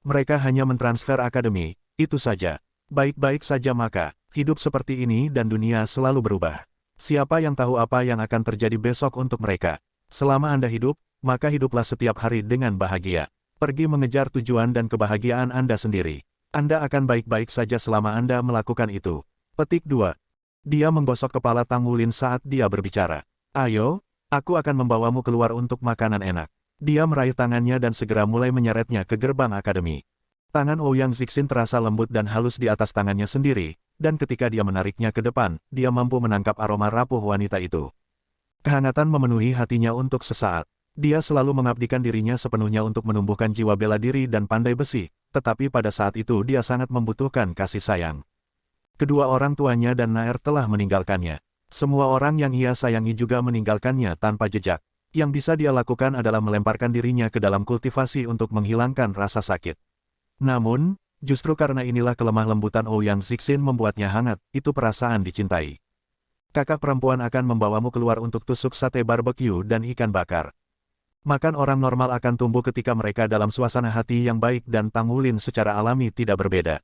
Mereka hanya mentransfer akademi, itu saja. Baik-baik saja maka, hidup seperti ini dan dunia selalu berubah. Siapa yang tahu apa yang akan terjadi besok untuk mereka? Selama Anda hidup, maka hiduplah setiap hari dengan bahagia. Pergi mengejar tujuan dan kebahagiaan Anda sendiri. Anda akan baik-baik saja selama Anda melakukan itu. Petik 2. Dia menggosok kepala Tang Wulin saat dia berbicara. Ayo, aku akan membawamu keluar untuk makanan enak. Dia meraih tangannya dan segera mulai menyeretnya ke gerbang akademi. Tangan Ouyang Zixin terasa lembut dan halus di atas tangannya sendiri, dan ketika dia menariknya ke depan, dia mampu menangkap aroma rapuh wanita itu. Kehangatan memenuhi hatinya untuk sesaat. Dia selalu mengabdikan dirinya sepenuhnya untuk menumbuhkan jiwa bela diri dan pandai besi, tetapi pada saat itu dia sangat membutuhkan kasih sayang. Kedua orang tuanya dan Naer telah meninggalkannya. Semua orang yang ia sayangi juga meninggalkannya tanpa jejak. Yang bisa dia lakukan adalah melemparkan dirinya ke dalam kultivasi untuk menghilangkan rasa sakit. Namun, justru karena inilah kelemah lembutan Ouyang Zixin membuatnya hangat, itu perasaan dicintai. Kakak perempuan akan membawamu keluar untuk tusuk sate barbecue dan ikan bakar. Makan orang normal akan tumbuh ketika mereka dalam suasana hati yang baik dan Tang Wulin secara alami tidak berbeda.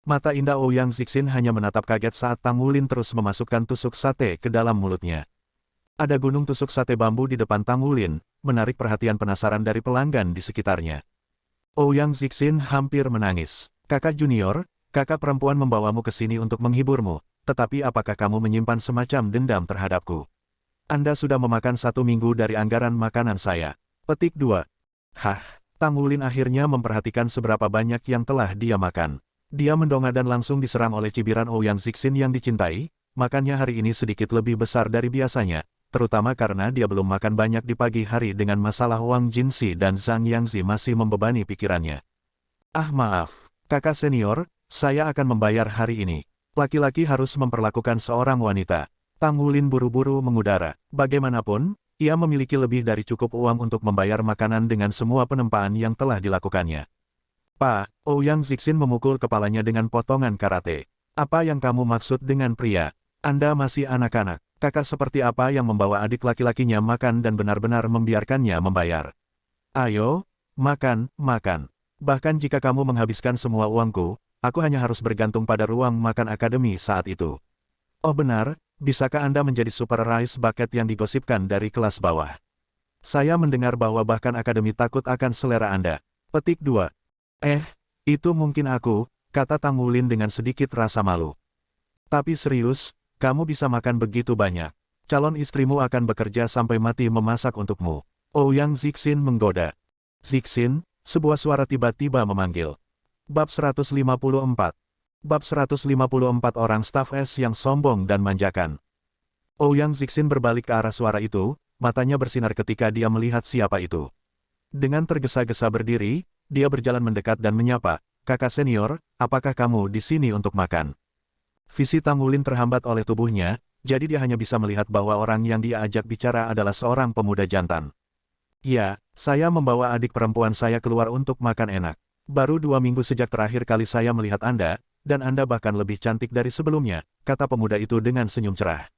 Mata indah Ouyang Zixin hanya menatap kaget saat Tang Wulin terus memasukkan tusuk sate ke dalam mulutnya. Ada gunung tusuk sate bambu di depan Tang Wulin, menarik perhatian penasaran dari pelanggan di sekitarnya. Ouyang Zixin hampir menangis. Kakak junior, kakak perempuan membawamu ke sini untuk menghiburmu, tetapi apakah kamu menyimpan semacam dendam terhadapku? Anda sudah memakan 1 minggu dari anggaran makanan saya. Petik 2. Hah, Tang Wulin akhirnya memperhatikan seberapa banyak yang telah dia makan. Dia mendongak dan langsung diserang oleh cibiran Ouyang Zixin yang dicintai, makannya hari ini sedikit lebih besar dari biasanya, terutama karena dia belum makan banyak di pagi hari dengan masalah Wang Jinxi dan Zhang Yangzi masih membebani pikirannya. Ah maaf, kakak senior, saya akan membayar hari ini. Laki-laki harus memperlakukan seorang wanita. Tang Wulin buru-buru mengudara. Bagaimanapun, ia memiliki lebih dari cukup uang untuk membayar makanan dengan semua penempaan yang telah dilakukannya. Pak, Ouyang Zixin memukul kepalanya dengan potongan karate. Apa yang kamu maksud dengan pria? Anda masih anak-anak. Kakak seperti apa yang membawa adik laki-lakinya makan dan benar-benar membiarkannya membayar? Ayo, makan, makan. Bahkan jika kamu menghabiskan semua uangku, aku hanya harus bergantung pada ruang makan akademi saat itu. Oh benar, bisakah Anda menjadi super rice bucket yang digosipkan dari kelas bawah? Saya mendengar bahwa bahkan akademi takut akan selera Anda. Petik 2. Itu mungkin aku, kata Tang Wulin dengan sedikit rasa malu. Tapi serius, kamu bisa makan begitu banyak. Calon istrimu akan bekerja sampai mati memasak untukmu. Ouyang Zixin menggoda. Zixin, sebuah suara tiba-tiba memanggil. Bab 154. Bab 154 orang staf S yang sombong dan manjakan. Ouyang Zixin berbalik ke arah suara itu, matanya bersinar ketika dia melihat siapa itu. Dengan tergesa-gesa berdiri, dia berjalan mendekat dan menyapa, kakak senior, apakah kamu di sini untuk makan? Visi Tang Wulin terhambat oleh tubuhnya, jadi dia hanya bisa melihat bahwa orang yang dia ajak bicara adalah seorang pemuda jantan. Ya, saya membawa adik perempuan saya keluar untuk makan enak. Baru 2 minggu sejak terakhir kali saya melihat Anda, dan Anda bahkan lebih cantik dari sebelumnya, kata pemuda itu dengan senyum cerah.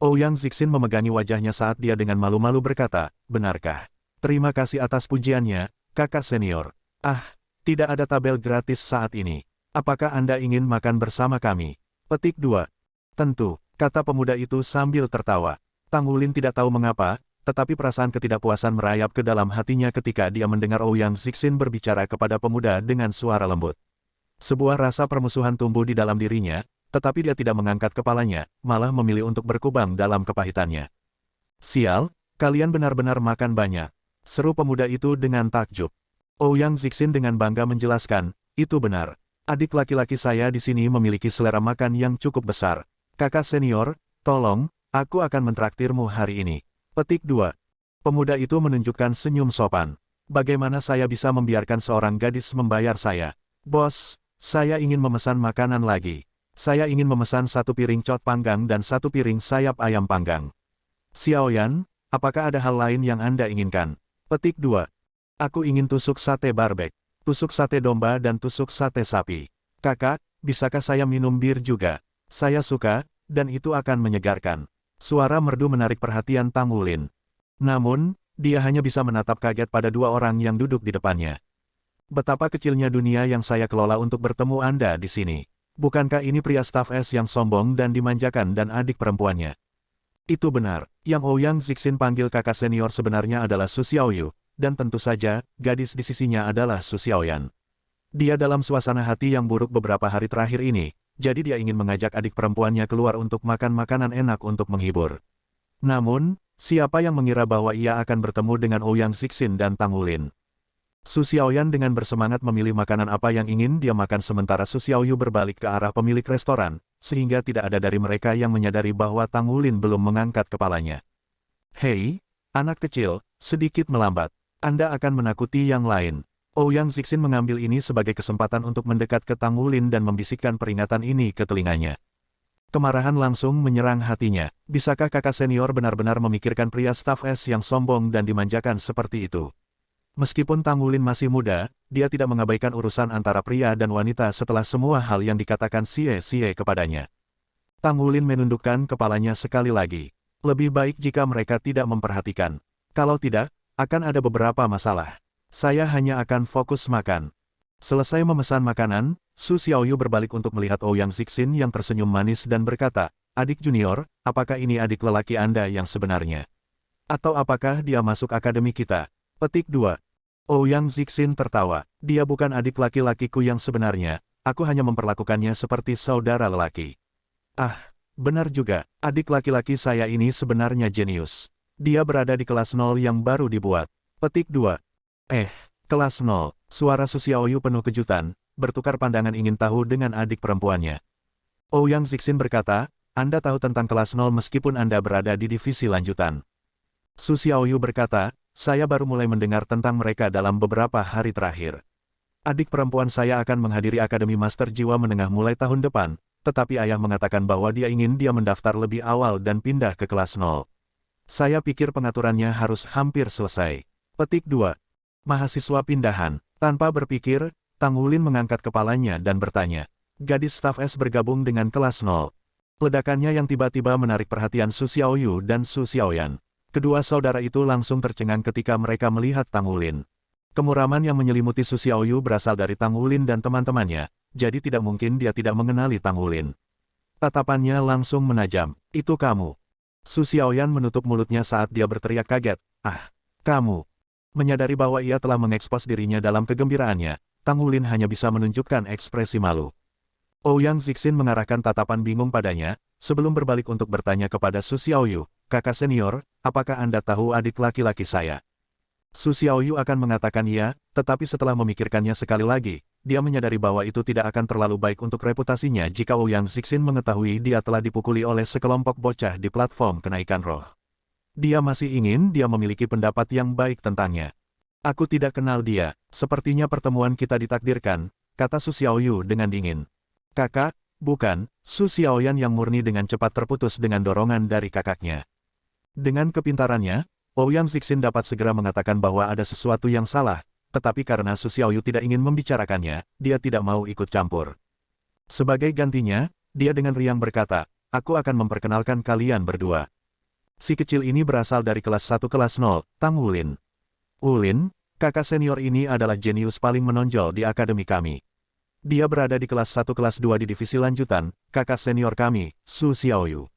Ouyang Zixin memegangi wajahnya saat dia dengan malu-malu berkata, benarkah? Terima kasih atas pujiannya, kakak senior. Ah, tidak ada tabel gratis saat ini. Apakah Anda ingin makan bersama kami? Petik 2. Tentu, kata pemuda itu sambil tertawa. Tang Wulin tidak tahu mengapa, tetapi perasaan ketidakpuasan merayap ke dalam hatinya ketika dia mendengar Ouyang Zixin berbicara kepada pemuda dengan suara lembut. Sebuah rasa permusuhan tumbuh di dalam dirinya, tetapi dia tidak mengangkat kepalanya, malah memilih untuk berkubang dalam kepahitannya. Sial, kalian benar-benar makan banyak, seru pemuda itu dengan takjub. Ouyang Zixin dengan bangga menjelaskan, itu benar. Adik laki-laki saya di sini memiliki selera makan yang cukup besar. Kakak senior, tolong, aku akan mentraktirmu hari ini. Petik 2. Pemuda itu menunjukkan senyum sopan. Bagaimana saya bisa membiarkan seorang gadis membayar saya? Bos, saya ingin memesan makanan lagi. Saya ingin memesan 1 piring cot panggang dan 1 piring sayap ayam panggang. Xiaoyan, apakah ada hal lain yang Anda inginkan? Petik 2. Aku ingin tusuk sate barbek, tusuk sate domba dan tusuk sate sapi. Kakak, bisakah saya minum bir juga? Saya suka, dan itu akan menyegarkan. Suara merdu menarik perhatian Tang Wulin. Namun, dia hanya bisa menatap kaget pada 2 orang yang duduk di depannya. Betapa kecilnya dunia yang saya kelola untuk bertemu Anda di sini. Bukankah ini pria staf S yang sombong dan dimanjakan dan adik perempuannya? Itu benar, yang Ouyang Zixin panggil kakak senior sebenarnya adalah Su Xiaoyu, dan tentu saja, gadis di sisinya adalah Su Xiaoyan. Dia dalam suasana hati yang buruk beberapa hari terakhir ini, jadi dia ingin mengajak adik perempuannya keluar untuk makan makanan enak untuk menghibur. Namun, siapa yang mengira bahwa ia akan bertemu dengan Ouyang Zixin dan Tang Wulin? Su Xiaoyan dengan bersemangat memilih makanan apa yang ingin dia makan sementara Su Xiaoyu berbalik ke arah pemilik restoran, sehingga tidak ada dari mereka yang menyadari bahwa Tang Wulin belum mengangkat kepalanya. Hei, anak kecil, sedikit melambat. Anda akan menakuti yang lain. Ouyang Zixin mengambil ini sebagai kesempatan untuk mendekat ke Tang Wulin dan membisikkan peringatan ini ke telinganya. Kemarahan langsung menyerang hatinya. Bisakah kakak senior benar-benar memikirkan pria staf S yang sombong dan dimanjakan seperti itu? Meskipun Tang Wulin masih muda, dia tidak mengabaikan urusan antara pria dan wanita setelah semua hal yang dikatakan Xie kepadanya. Tang Wulin menundukkan kepalanya sekali lagi. Lebih baik jika mereka tidak memperhatikan. Kalau tidak, akan ada beberapa masalah. Saya hanya akan fokus makan. Selesai memesan makanan, Su Xiaoyu berbalik untuk melihat Ouyang Zixin yang tersenyum manis dan berkata, adik junior, apakah ini adik lelaki Anda yang sebenarnya? Atau apakah dia masuk akademi kita? Petik 2. Ouyang Zixin tertawa. Dia bukan adik laki-lakiku yang sebenarnya, aku hanya memperlakukannya seperti saudara lelaki. Ah, benar juga, adik laki-laki saya ini sebenarnya jenius. Dia berada di kelas 0 yang baru dibuat. Petik 2. Kelas 0, suara Su Xiaoyu penuh kejutan, bertukar pandangan ingin tahu dengan adik perempuannya. Ouyang Zixin berkata, Anda tahu tentang kelas 0 meskipun Anda berada di divisi lanjutan. Su Xiaoyu berkata, saya baru mulai mendengar tentang mereka dalam beberapa hari terakhir. Adik perempuan saya akan menghadiri Akademi Master Jiwa Menengah mulai tahun depan, tetapi ayah mengatakan bahwa dia ingin dia mendaftar lebih awal dan pindah ke kelas 0. Saya pikir pengaturannya harus hampir selesai. Petik 2. Mahasiswa pindahan. Tanpa berpikir, Tang Wulin mengangkat kepalanya dan bertanya. Gadis staf S bergabung dengan kelas 0. Ledakannya yang tiba-tiba menarik perhatian Su Xiaoyu dan Su Xiaoyan. Kedua saudara itu langsung tercengang ketika mereka melihat Tang Wulin. Kemuraman yang menyelimuti Su Xiaoyu berasal dari Tang Wulin dan teman-temannya, jadi tidak mungkin dia tidak mengenali Tang Wulin. Tatapannya langsung menajam. Itu kamu. Su Xiaoyan menutup mulutnya saat dia berteriak kaget. Ah, kamu. Menyadari bahwa ia telah mengekspos dirinya dalam kegembiraannya, Tang Wulin hanya bisa menunjukkan ekspresi malu. Ouyang Zixin mengarahkan tatapan bingung padanya, sebelum berbalik untuk bertanya kepada Su Xiaoyu, kakak senior, apakah Anda tahu adik laki-laki saya? Su Xiaoyu akan mengatakan iya, tetapi setelah memikirkannya sekali lagi, dia menyadari bahwa itu tidak akan terlalu baik untuk reputasinya jika Ouyang Zixin mengetahui dia telah dipukuli oleh sekelompok bocah di platform kenaikan roh. Dia masih ingin dia memiliki pendapat yang baik tentangnya. Aku tidak kenal dia, sepertinya pertemuan kita ditakdirkan, kata Su Xiaoyu dengan dingin. Kakak, bukan, Su Xiaoyan yang murni dengan cepat terputus dengan dorongan dari kakaknya. Dengan kepintarannya, Ouyang Zixin dapat segera mengatakan bahwa ada sesuatu yang salah, tetapi karena Su Xiaoyu tidak ingin membicarakannya, dia tidak mau ikut campur. Sebagai gantinya, dia dengan riang berkata, aku akan memperkenalkan kalian berdua. Si kecil ini berasal dari kelas 1 kelas 0, Tang Wulin. Wulin, kakak senior ini adalah jenius paling menonjol di akademi kami. Dia berada di kelas 1 kelas 2 di divisi lanjutan, kakak senior kami, Su Xiaoyu.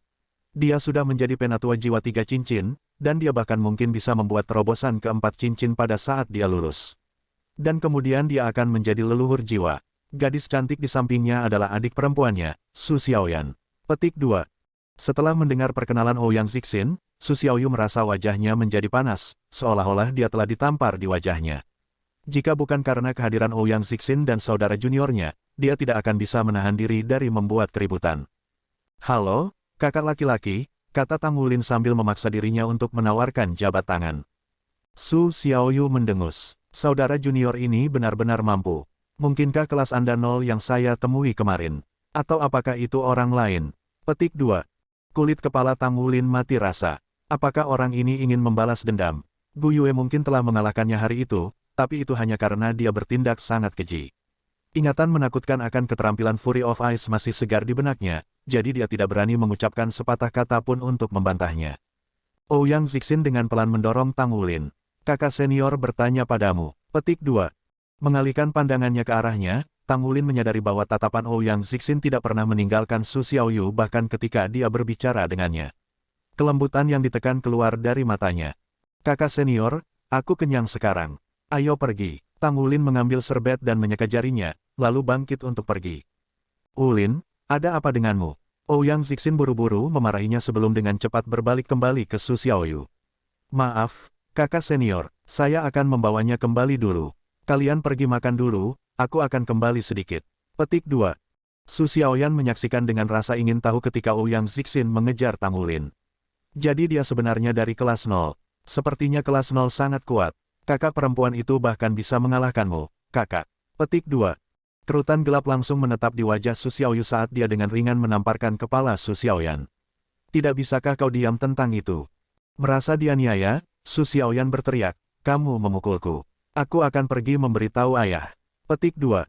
Dia sudah menjadi penatua jiwa 3 cincin, dan dia bahkan mungkin bisa membuat terobosan ke-4 cincin pada saat dia lulus. Dan kemudian dia akan menjadi leluhur jiwa. Gadis cantik di sampingnya adalah adik perempuannya, Su Xiaoyan. Petik 2. Setelah mendengar perkenalan Ouyang Zixin, Su Xiaoyu merasa wajahnya menjadi panas, seolah-olah dia telah ditampar di wajahnya. Jika bukan karena kehadiran Ouyang Zixin dan saudara juniornya, dia tidak akan bisa menahan diri dari membuat keributan. Halo, kakak laki-laki, kata Tang Wulin sambil memaksa dirinya untuk menawarkan jabat tangan. Su Xiaoyu mendengus. Saudara junior ini benar-benar mampu. Mungkinkah kelas Anda 0 yang saya temui kemarin? Atau apakah itu orang lain? Petik 2. Kulit kepala Tang Wulin mati rasa. Apakah orang ini ingin membalas dendam? Gu Yue mungkin telah mengalahkannya hari itu, tapi itu hanya karena dia bertindak sangat keji. Ingatan menakutkan akan keterampilan Fury of Ice masih segar di benaknya, jadi dia tidak berani mengucapkan sepatah kata pun untuk membantahnya. Ouyang Zixin dengan pelan mendorong Tang Wulin. Kakak senior bertanya padamu. Petik 2. Mengalihkan pandangannya ke arahnya, Tang Wulin menyadari bahwa tatapan Ouyang Zixin tidak pernah meninggalkan Su Xiaoyu bahkan ketika dia berbicara dengannya. Kelembutan yang ditekan keluar dari matanya. Kakak senior, aku kenyang sekarang. Ayo pergi. Tang Wulin mengambil serbet dan menyeka jarinya, lalu bangkit untuk pergi. Wulin, ada apa denganmu? Ouyang Zixin buru-buru memarahinya sebelum dengan cepat berbalik kembali ke Su Xiaoyu. Maaf, kakak senior, saya akan membawanya kembali dulu. Kalian pergi makan dulu, aku akan kembali sedikit. Petik 2. Su Xiaoyan menyaksikan dengan rasa ingin tahu ketika Ouyang Zixin mengejar Tang Wulin. Jadi dia sebenarnya dari kelas 0. Sepertinya kelas 0 sangat kuat. Kakak perempuan itu bahkan bisa mengalahkanmu, kakak. Petik 2. Kerutan gelap langsung menetap di wajah Su Xiaoyu saat dia dengan ringan menamparkan kepala Su Xiaoyan. Tidak bisakah kau diam tentang itu? Merasa dianiaya, Su Xiaoyan berteriak, kamu memukulku. Aku akan pergi memberitahu ayah. Petik 2.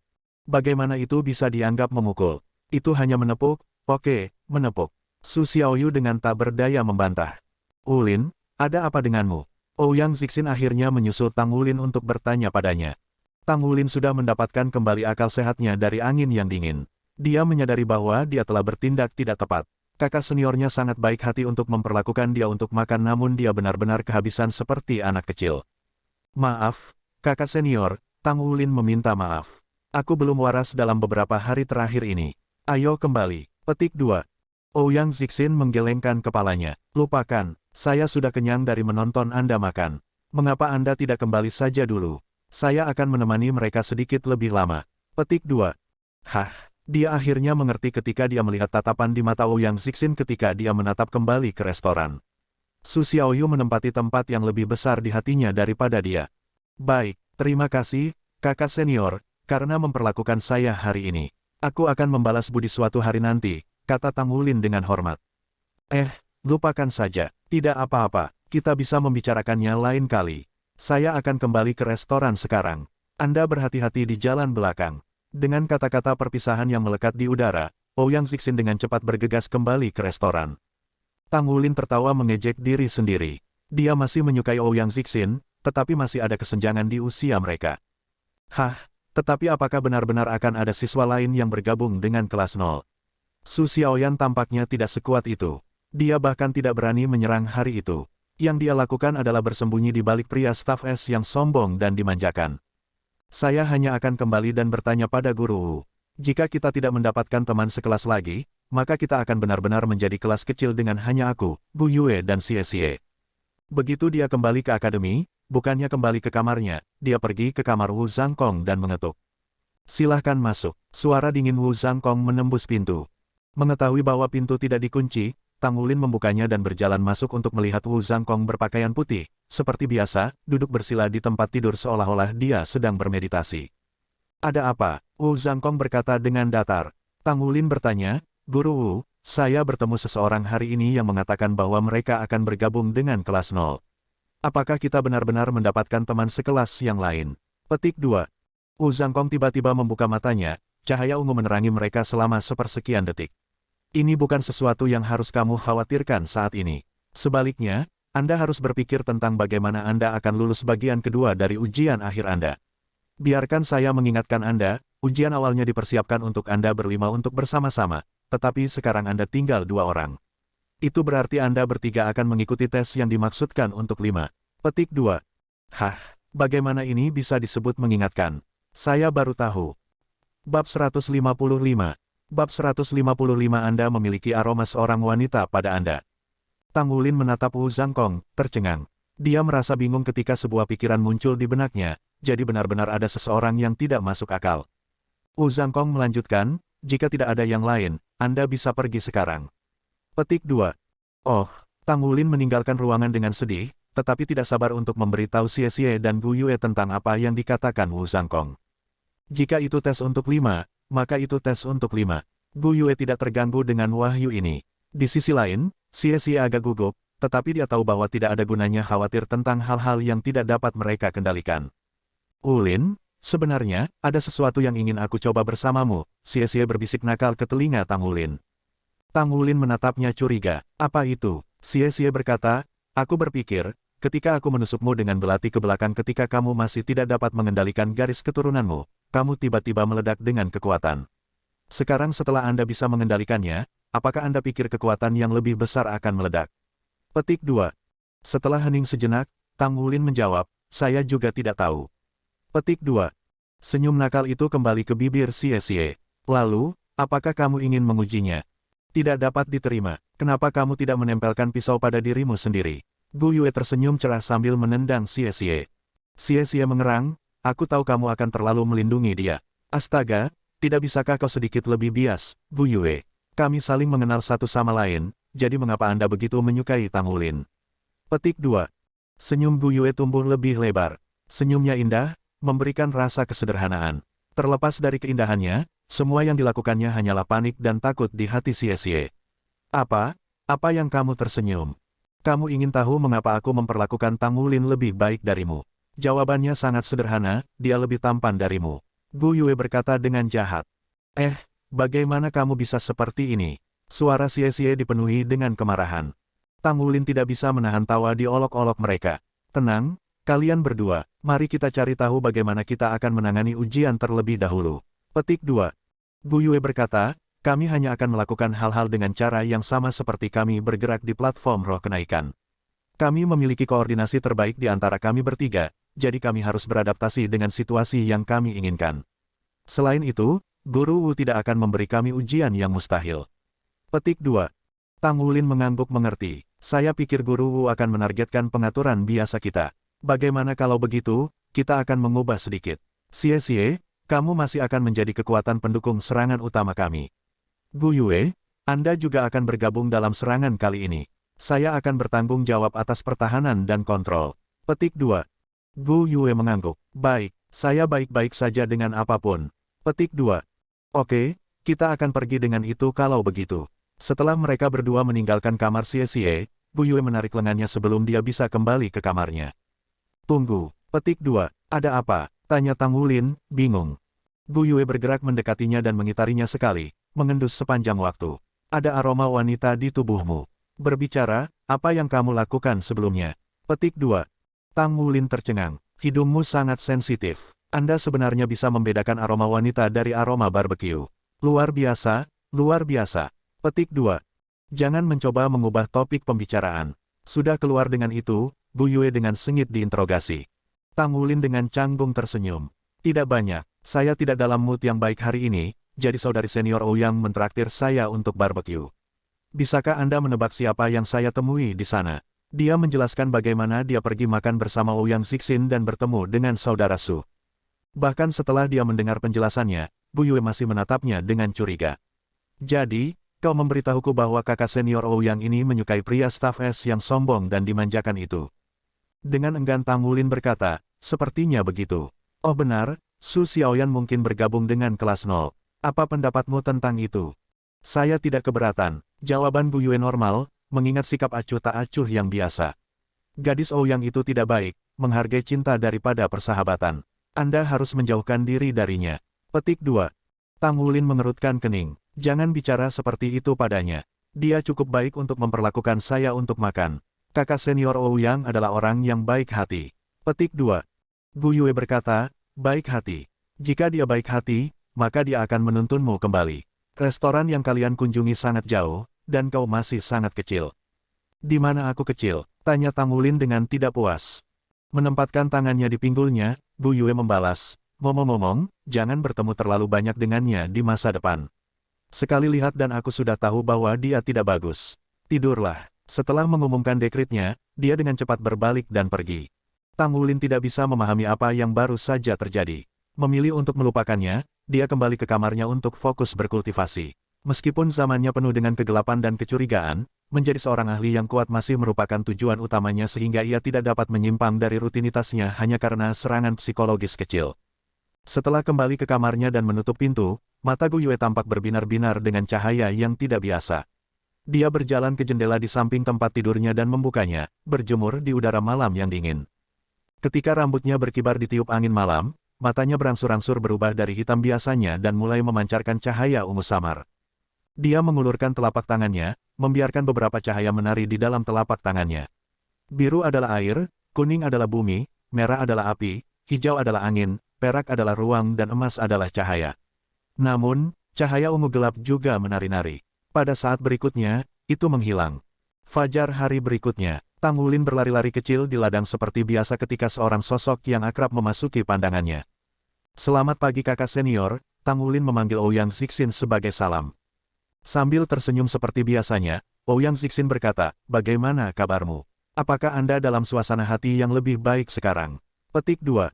Bagaimana itu bisa dianggap memukul? Itu hanya menepuk, oke, menepuk. Su Xiaoyu dengan tak berdaya membantah. Wulin, ada apa denganmu? Ouyang Zixin akhirnya menyusul Tang Wulin untuk bertanya padanya. Tang Wulin sudah mendapatkan kembali akal sehatnya dari angin yang dingin. Dia menyadari bahwa dia telah bertindak tidak tepat. Kakak seniornya sangat baik hati untuk memperlakukan dia untuk makan namun dia benar-benar kehabisan seperti anak kecil. Maaf, kakak senior, Tang Wulin meminta maaf. Aku belum waras dalam beberapa hari terakhir ini. Ayo kembali. Petik 2. Ouyang Zixin menggelengkan kepalanya. Lupakan, saya sudah kenyang dari menonton Anda makan. Mengapa Anda tidak kembali saja dulu? Saya akan menemani mereka sedikit lebih lama. Petik 2. Hah, dia akhirnya mengerti ketika dia melihat tatapan di mata Ouyang Zixin ketika dia menatap kembali ke restoran. Su Xiaoyu menempati tempat yang lebih besar di hatinya daripada dia. Baik, terima kasih, kakak senior, karena memperlakukan saya hari ini. Aku akan membalas budi suatu hari nanti, kata Tang Wulin dengan hormat. Lupakan saja, tidak apa-apa, kita bisa membicarakannya lain kali. Saya akan kembali ke restoran sekarang. Anda berhati-hati di jalan belakang. Dengan kata-kata perpisahan yang melekat di udara, Ouyang Zixin dengan cepat bergegas kembali ke restoran. Tang Wulin tertawa mengejek diri sendiri. Dia masih menyukai Ouyang Zixin, tetapi masih ada kesenjangan di usia mereka. Tetapi apakah benar-benar akan ada siswa lain yang bergabung dengan kelas 0? Su Xiaoyan tampaknya tidak sekuat itu. Dia bahkan tidak berani menyerang hari itu. Yang dia lakukan adalah bersembunyi di balik pria staf S yang sombong dan dimanjakan. Saya hanya akan kembali dan bertanya pada Guru Wu. Jika kita tidak mendapatkan teman sekelas lagi, maka kita akan benar-benar menjadi kelas kecil dengan hanya aku, Gu Yue dan Xie Xie. Begitu dia kembali ke akademi, bukannya kembali ke kamarnya, dia pergi ke kamar Wu Zhangkong dan mengetuk. Silahkan masuk. Suara dingin Wu Zhangkong menembus pintu. Mengetahui bahwa pintu tidak dikunci, Tang Wulin membukanya dan berjalan masuk untuk melihat Wu Zhangkong berpakaian putih. Seperti biasa, duduk bersila di tempat tidur seolah-olah dia sedang bermeditasi. Ada apa? Wu Zhangkong berkata dengan datar. Tang Wulin bertanya, Guru Wu, saya bertemu seseorang hari ini yang mengatakan bahwa mereka akan bergabung dengan kelas 0. Apakah kita benar-benar mendapatkan teman sekelas yang lain? Petik 2. Wu Zhangkong tiba-tiba membuka matanya, cahaya ungu menerangi mereka selama sepersekian detik. Ini bukan sesuatu yang harus kamu khawatirkan saat ini. Sebaliknya, Anda harus berpikir tentang bagaimana Anda akan lulus bagian kedua dari ujian akhir Anda. Biarkan saya mengingatkan Anda, ujian awalnya dipersiapkan untuk Anda berlima untuk bersama-sama, tetapi sekarang Anda tinggal 2 orang. Itu berarti Anda bertiga akan mengikuti tes yang dimaksudkan untuk 5. Petik 2. Bagaimana ini bisa disebut mengingatkan? Saya baru tahu. Bab 155. Bab 155 Anda memiliki aroma seorang wanita pada Anda. Tang Wulin menatap Wu Zhangkong, tercengang. Dia merasa bingung ketika sebuah pikiran muncul di benaknya, jadi benar-benar ada seseorang yang tidak masuk akal. Wu Zhangkong melanjutkan, jika tidak ada yang lain, Anda bisa pergi sekarang. Petik 2. Oh, Tang Wulin meninggalkan ruangan dengan sedih, tetapi tidak sabar untuk memberitahu Xie Xie dan Gu Yue tentang apa yang dikatakan Wu Zhangkong. Jika itu tes untuk 5, maka itu tes untuk 5. Gu Yue tidak terganggu dengan wahyu ini. Di sisi lain, Xie Xie agak gugup, tetapi dia tahu bahwa tidak ada gunanya khawatir tentang hal-hal yang tidak dapat mereka kendalikan. Wulin, sebenarnya, ada sesuatu yang ingin aku coba bersamamu, Xie Xie berbisik nakal ke telinga Tang Wulin. Tang Wulin menatapnya curiga. Apa itu? Xie Xie berkata, aku berpikir, ketika aku menusukmu dengan belati ke belakang ketika kamu masih tidak dapat mengendalikan garis keturunanmu, kamu tiba-tiba meledak dengan kekuatan. Sekarang setelah Anda bisa mengendalikannya, apakah Anda pikir kekuatan yang lebih besar akan meledak? Petik 2. Setelah hening sejenak, Tang Wulin menjawab, saya juga tidak tahu. Petik 2. Senyum nakal itu kembali ke bibir Xie Xie. Lalu, apakah kamu ingin mengujinya? Tidak dapat diterima. Kenapa kamu tidak menempelkan pisau pada dirimu sendiri? Gu Yue tersenyum cerah sambil menendang Xie Xie. Xie Xie mengerang, aku tahu kamu akan terlalu melindungi dia. Astaga, tidak bisakah kau sedikit lebih bias, Gu Yue? Kami saling mengenal satu sama lain, jadi mengapa Anda begitu menyukai Tang Wulin? Petik 2. Senyum Gu Yue tumbuh lebih lebar. Senyumnya indah, memberikan rasa kesederhanaan. Terlepas dari keindahannya, semua yang dilakukannya hanyalah panik dan takut di hati Xie Xie. Apa? Apa yang kamu tersenyum? Kamu ingin tahu mengapa aku memperlakukan Tang Wulin lebih baik darimu? Jawabannya sangat sederhana, dia lebih tampan darimu. Gu Yue berkata dengan jahat. Bagaimana kamu bisa seperti ini? Suara Xie Xie dipenuhi dengan kemarahan. Tang Wulin tidak bisa menahan tawa di olok-olok mereka. Tenang, kalian berdua, mari kita cari tahu bagaimana kita akan menangani ujian terlebih dahulu. Petik 2. Gu Yue berkata, kami hanya akan melakukan hal-hal dengan cara yang sama seperti kami bergerak di platform roh kenaikan. Kami memiliki koordinasi terbaik di antara kami bertiga, jadi kami harus beradaptasi dengan situasi yang kami inginkan. Selain itu, Guru Wu tidak akan memberi kami ujian yang mustahil. Petik 2. Tang Wulin mengangguk mengerti. Saya pikir Guru Wu akan menargetkan pengaturan biasa kita. Bagaimana kalau begitu, kita akan mengubah sedikit. Xie, kamu masih akan menjadi kekuatan pendukung serangan utama kami. Gu Yue, Anda juga akan bergabung dalam serangan kali ini. Saya akan bertanggung jawab atas pertahanan dan kontrol. Petik 2. Gu Yue mengangguk. Baik, saya baik-baik saja dengan apapun. Petik 2. Oke, kita akan pergi dengan itu kalau begitu. Setelah mereka berdua meninggalkan kamar Xie, Gu Yue menarik lengannya sebelum dia bisa kembali ke kamarnya. Tunggu, petik 2, ada apa? Tanya Tang Wulin, bingung. Gu Yue bergerak mendekatinya dan mengitarinya sekali, mengendus sepanjang waktu. Ada aroma wanita di tubuhmu. Berbicara, apa yang kamu lakukan sebelumnya? Petik 2. Tang Wulin tercengang. Hidungmu sangat sensitif. Anda sebenarnya bisa membedakan aroma wanita dari aroma barbecue. Luar biasa, luar biasa. Petik 2. Jangan mencoba mengubah topik pembicaraan. Sudah keluar dengan itu, Gu Yue dengan sengit diinterogasi. Tang Wulin dengan canggung tersenyum. Tidak banyak, saya tidak dalam mood yang baik hari ini, jadi saudari senior Ouyang mentraktir saya untuk barbecue. Bisakah Anda menebak siapa yang saya temui di sana? Dia menjelaskan bagaimana dia pergi makan bersama Ouyang Xixin dan bertemu dengan saudara Su. Bahkan setelah dia mendengar penjelasannya, Gu Yue masih menatapnya dengan curiga. Jadi, kau memberitahuku bahwa kakak senior Ouyang ini menyukai pria staf es yang sombong dan dimanjakan itu. Dengan enggan Tang Wulin berkata, sepertinya begitu. Oh benar, Su Xiaoyan mungkin bergabung dengan kelas 0. Apa pendapatmu tentang itu? Saya tidak keberatan. Jawaban Gu Yue normal, mengingat sikap acuh tak acuh yang biasa. Gadis Ouyang itu tidak baik, menghargai cinta daripada persahabatan. Anda harus menjauhkan diri darinya. Petik 2. Tang Wulin mengerutkan kening. Jangan bicara seperti itu padanya. Dia cukup baik untuk memperlakukan saya untuk makan. Kakak senior Ouyang adalah orang yang baik hati. Petik 2. Gu Yue berkata, baik hati. Jika dia baik hati, maka dia akan menuntunmu kembali. Restoran yang kalian kunjungi sangat jauh, dan kau masih sangat kecil. Di mana aku kecil? Tanya Tang Wulin dengan tidak puas. Menempatkan tangannya di pinggulnya, Gu Yue membalas, ngomong-ngomong, jangan bertemu terlalu banyak dengannya di masa depan. Sekali lihat dan aku sudah tahu bahwa dia tidak bagus. Tidurlah. Setelah mengumumkan dekretnya, dia dengan cepat berbalik dan pergi. Tang Wulin tidak bisa memahami apa yang baru saja terjadi. Memilih untuk melupakannya, dia kembali ke kamarnya untuk fokus berkultivasi. Meskipun zamannya penuh dengan kegelapan dan kecurigaan, menjadi seorang ahli yang kuat masih merupakan tujuan utamanya sehingga ia tidak dapat menyimpang dari rutinitasnya hanya karena serangan psikologis kecil. Setelah kembali ke kamarnya dan menutup pintu, mata Gu Yue tampak berbinar-binar dengan cahaya yang tidak biasa. Dia berjalan ke jendela di samping tempat tidurnya dan membukanya, berjemur di udara malam yang dingin. Ketika rambutnya berkibar ditiup angin malam, matanya berangsur-angsur berubah dari hitam biasanya dan mulai memancarkan cahaya ungu samar. Dia mengulurkan telapak tangannya, membiarkan beberapa cahaya menari di dalam telapak tangannya. Biru adalah air, kuning adalah bumi, merah adalah api, hijau adalah angin, perak adalah ruang dan emas adalah cahaya. Namun, cahaya ungu gelap juga menari-nari. Pada saat berikutnya, itu menghilang. Fajar hari berikutnya, Tang Wulin berlari-lari kecil di ladang seperti biasa ketika seorang sosok yang akrab memasuki pandangannya. Selamat pagi kakak senior, Tang Wulin memanggil Ouyang Xixin sebagai salam. Sambil tersenyum seperti biasanya, Ouyang Xixin berkata, bagaimana kabarmu? Apakah Anda dalam suasana hati yang lebih baik sekarang? Petik 2.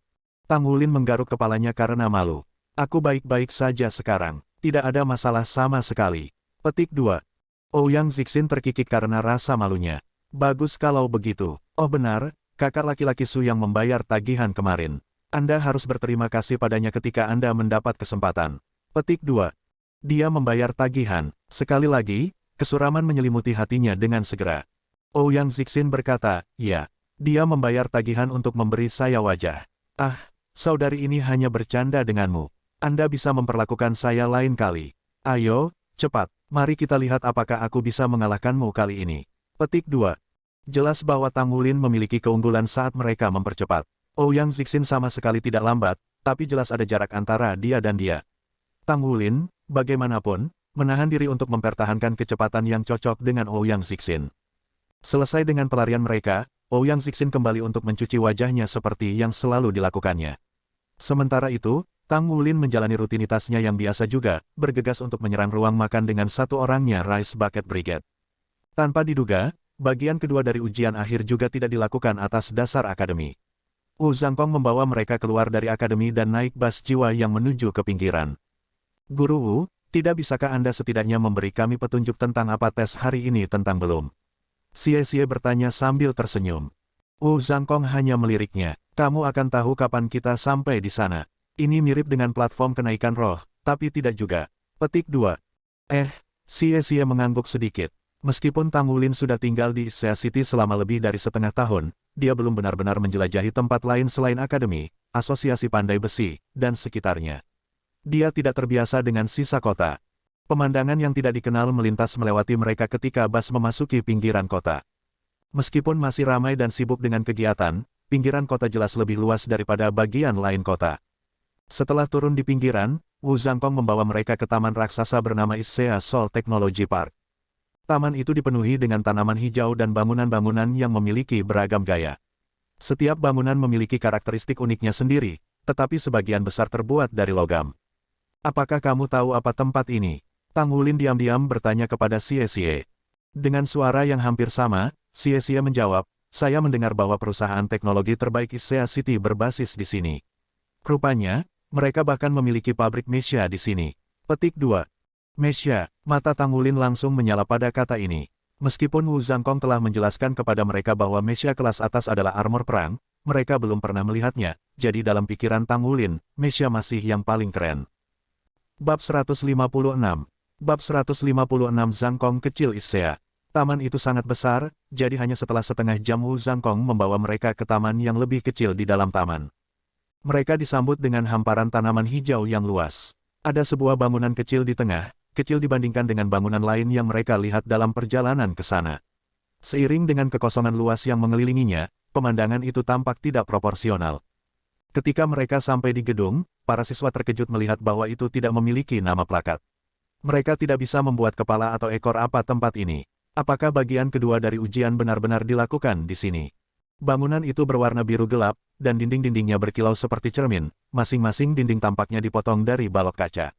Tang Wulin menggaruk kepalanya karena malu. Aku baik-baik saja sekarang, tidak ada masalah sama sekali. Petik 2. Ouyang Xixin terkikik karena rasa malunya. Bagus kalau begitu. Oh benar, kakak laki-laki Su yang membayar tagihan kemarin. Anda harus berterima kasih padanya ketika Anda mendapat kesempatan. Petik 2. Dia membayar tagihan. Sekali lagi, kesuraman menyelimuti hatinya dengan segera. Ouyang Xixin berkata, ya. Dia membayar tagihan untuk memberi saya wajah. Ah, saudari ini hanya bercanda denganmu. Anda bisa memperlakukan saya lain kali. Ayo, cepat. Mari kita lihat apakah aku bisa mengalahkanmu kali ini. Petik 2. Jelas bahwa Tang Wulin memiliki keunggulan saat mereka mempercepat. Ouyang Xixin sama sekali tidak lambat, tapi jelas ada jarak antara dia dan dia. Tang Wulin, bagaimanapun, menahan diri untuk mempertahankan kecepatan yang cocok dengan Ouyang Xixin. Selesai dengan pelarian mereka, Ouyang Xixin kembali untuk mencuci wajahnya seperti yang selalu dilakukannya. Sementara itu, Tang Wulin menjalani rutinitasnya yang biasa juga, bergegas untuk menyerang ruang makan dengan satu orangnya Rice Bucket Brigade. Tanpa diduga, bagian kedua dari ujian akhir juga tidak dilakukan atas dasar akademi. Wu Zhangkong membawa mereka keluar dari akademi dan naik bas jiwa yang menuju ke pinggiran. Guru Wu, tidak bisakah Anda setidaknya memberi kami petunjuk tentang apa tes hari ini tentang belum? Xie bertanya sambil tersenyum. Wu Zhangkong hanya meliriknya. Kamu akan tahu kapan kita sampai di sana. Ini mirip dengan platform kenaikan roh, tapi tidak juga. Petik 2. Xie mengangguk sedikit. Meskipun Tang Wulin sudah tinggal di Sea City selama lebih dari setengah tahun, dia belum benar-benar menjelajahi tempat lain selain akademi, asosiasi pandai besi, dan sekitarnya. Dia tidak terbiasa dengan sisa kota. Pemandangan yang tidak dikenal melintas melewati mereka ketika bas memasuki pinggiran kota. Meskipun masih ramai dan sibuk dengan kegiatan, pinggiran kota jelas lebih luas daripada bagian lain kota. Setelah turun di pinggiran, Wu Zhangkong membawa mereka ke taman raksasa bernama Issea Sol Technology Park. Taman itu dipenuhi dengan tanaman hijau dan bangunan-bangunan yang memiliki beragam gaya. Setiap bangunan memiliki karakteristik uniknya sendiri, tetapi sebagian besar terbuat dari logam. Apakah kamu tahu apa tempat ini? Tang Wulin diam-diam bertanya kepada Xie. Dengan suara yang hampir sama, Xie menjawab, saya mendengar bahwa perusahaan teknologi terbaik Sea City berbasis di sini. Rupanya, mereka bahkan memiliki pabrik mecha di sini. Petik 2. Mecha, mata Tang Wulin langsung menyala pada kata ini. Meskipun Wu Zhangkong telah menjelaskan kepada mereka bahwa mecha kelas atas adalah armor perang, mereka belum pernah melihatnya, jadi dalam pikiran Tang Wulin, mecha masih yang paling keren. Bab 156. Bab 156 Zhangkong kecil Issea. Taman itu sangat besar, jadi hanya setelah setengah jam Wu Zhangkong membawa mereka ke taman yang lebih kecil di dalam taman. Mereka disambut dengan hamparan tanaman hijau yang luas. Ada sebuah bangunan kecil di tengah, kecil dibandingkan dengan bangunan lain yang mereka lihat dalam perjalanan ke sana. Seiring dengan kekosongan luas yang mengelilinginya, pemandangan itu tampak tidak proporsional. Ketika mereka sampai di gedung, para siswa terkejut melihat bahwa itu tidak memiliki nama plakat. Mereka tidak bisa membuat kepala atau ekor apa tempat ini. Apakah bagian kedua dari ujian benar-benar dilakukan di sini? Bangunan itu berwarna biru gelap, dan dinding-dindingnya berkilau seperti cermin, masing-masing dinding tampaknya dipotong dari balok kaca.